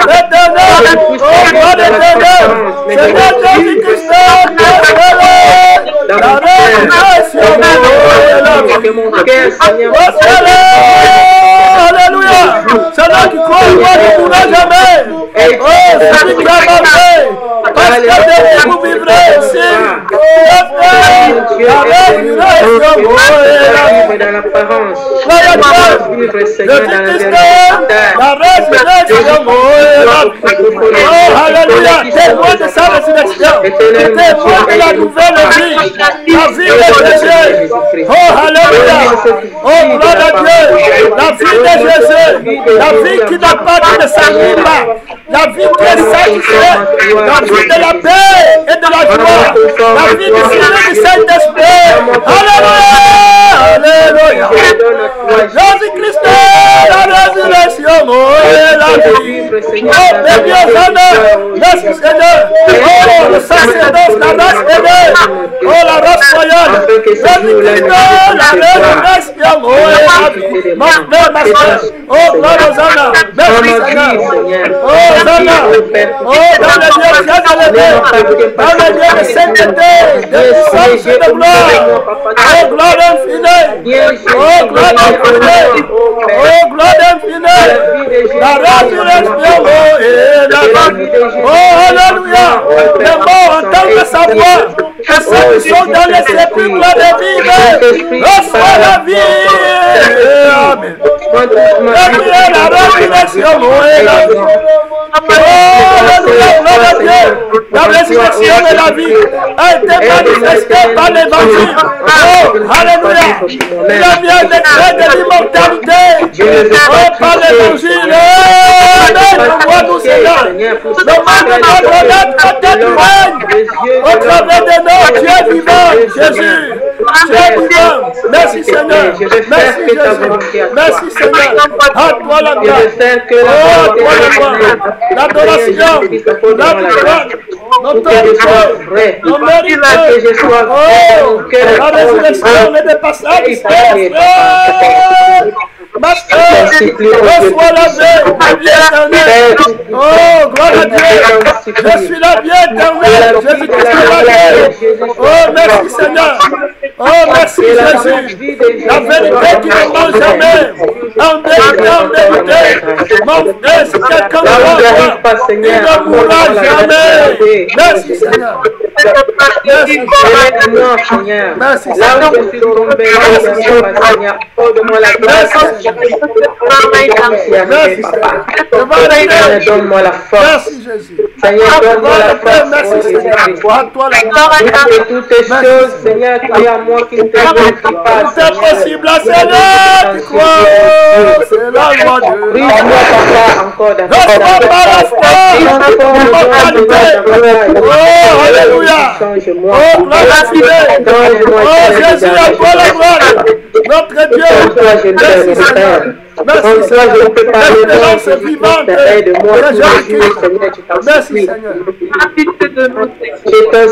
l'éternel, oh God l'éternel, Seigneur Jésus-Christ, la résurrection et la vie. Alléluia, c'est là qui croit, moi ne pourra jamais. Oh, celui qui a marché, parce que vous vivrez ici. La résurrection et la vie. La résurrection et la vie. Oh, alléluia, témoin de sa résurrection, témoin de la nouvelle vie, la vie de Jésus. Oh, alléluia, oh, gloire à Dieu, la vie de Jésus, la vie qui n'a pas de s'ennuie pas, la vie qui est satisfaite, la vie de la paix et de la joie, la vie du Seigneur du Saint-Esprit. Alléluia, alléluia. Jésus-Christ, la résurrection et la vie. béni Hosanna. Merci Seigneur. Oh, le sacerdoce, la race aimée. Oh, la race royale. La race qui a moué la vie. Ma mère, ma soeur. Oh, gloire Hosanna. Merci Seigneur. Oh, Hosanna. Oh, dans les lieux très élevés. Dans les lieux de sainteté, de puissance et de gloire. Oh, gloire infinie. Oh, gloire infinie. Oh, gloire infinie. La résurrection et la vie. Oh, alléluia. Les morts entendent sa voix. Et ceux qui sont dans les sépulcres de vivre reçoivent la vie. Amen. La résurrection et la vie. Oh, alléluia, gloire à Dieu. La résurrection et la vie a été manifestée par l'évangile. Oh, alléluia. Il a bien décret de l'immortalité. Oh, par l'évangile. Nous Seigneur. Le monde doit connaître ta tête humaine. Au travers de nous, tu es vivant, Jésus. Tu es vivant. Merci Seigneur. Merci Jésus. Merci Seigneur. À toi la gloire. Oh, à toi la gloire. L'adoration. La victoire. Notre Dieu. Nos mérites. Oh, la résurrection n'est pas passage. Master, reçois la vie éternelle. Oh, gloire à Dieu. Je suis la vie éternelle. Jésus-Christ est la vie. Oh, merci Seigneur. Oh, merci Jésus. La vérité qui ne ment jamais. En vérité, en vérité. Mon frère, si quelqu'un me voit, il ne mourra jamais. Merci Seigneur. Merci Seigneur. Merci Seigneur. Donne-moi la force. Merci Jésus. Seigneur, donne-moi la force. Merci Seigneur. Toutes ces choses, Seigneur, qui est à moi qui ne te glorifie pas. C'est possible, Seigneur, qui croit. C'est la loi de Dieu. Brise-moi, Papa, encore reçois par la foi l'immortalité. Oh, alléluia. Change-moi. Oh, gloire à Dieu. Oh, Jésus, à toi la gloire. Notre Dieu. Merci Seigneur. Merci Seigneur. L'espérance vivante. Aide-moi. Merci Seigneur. Jésus.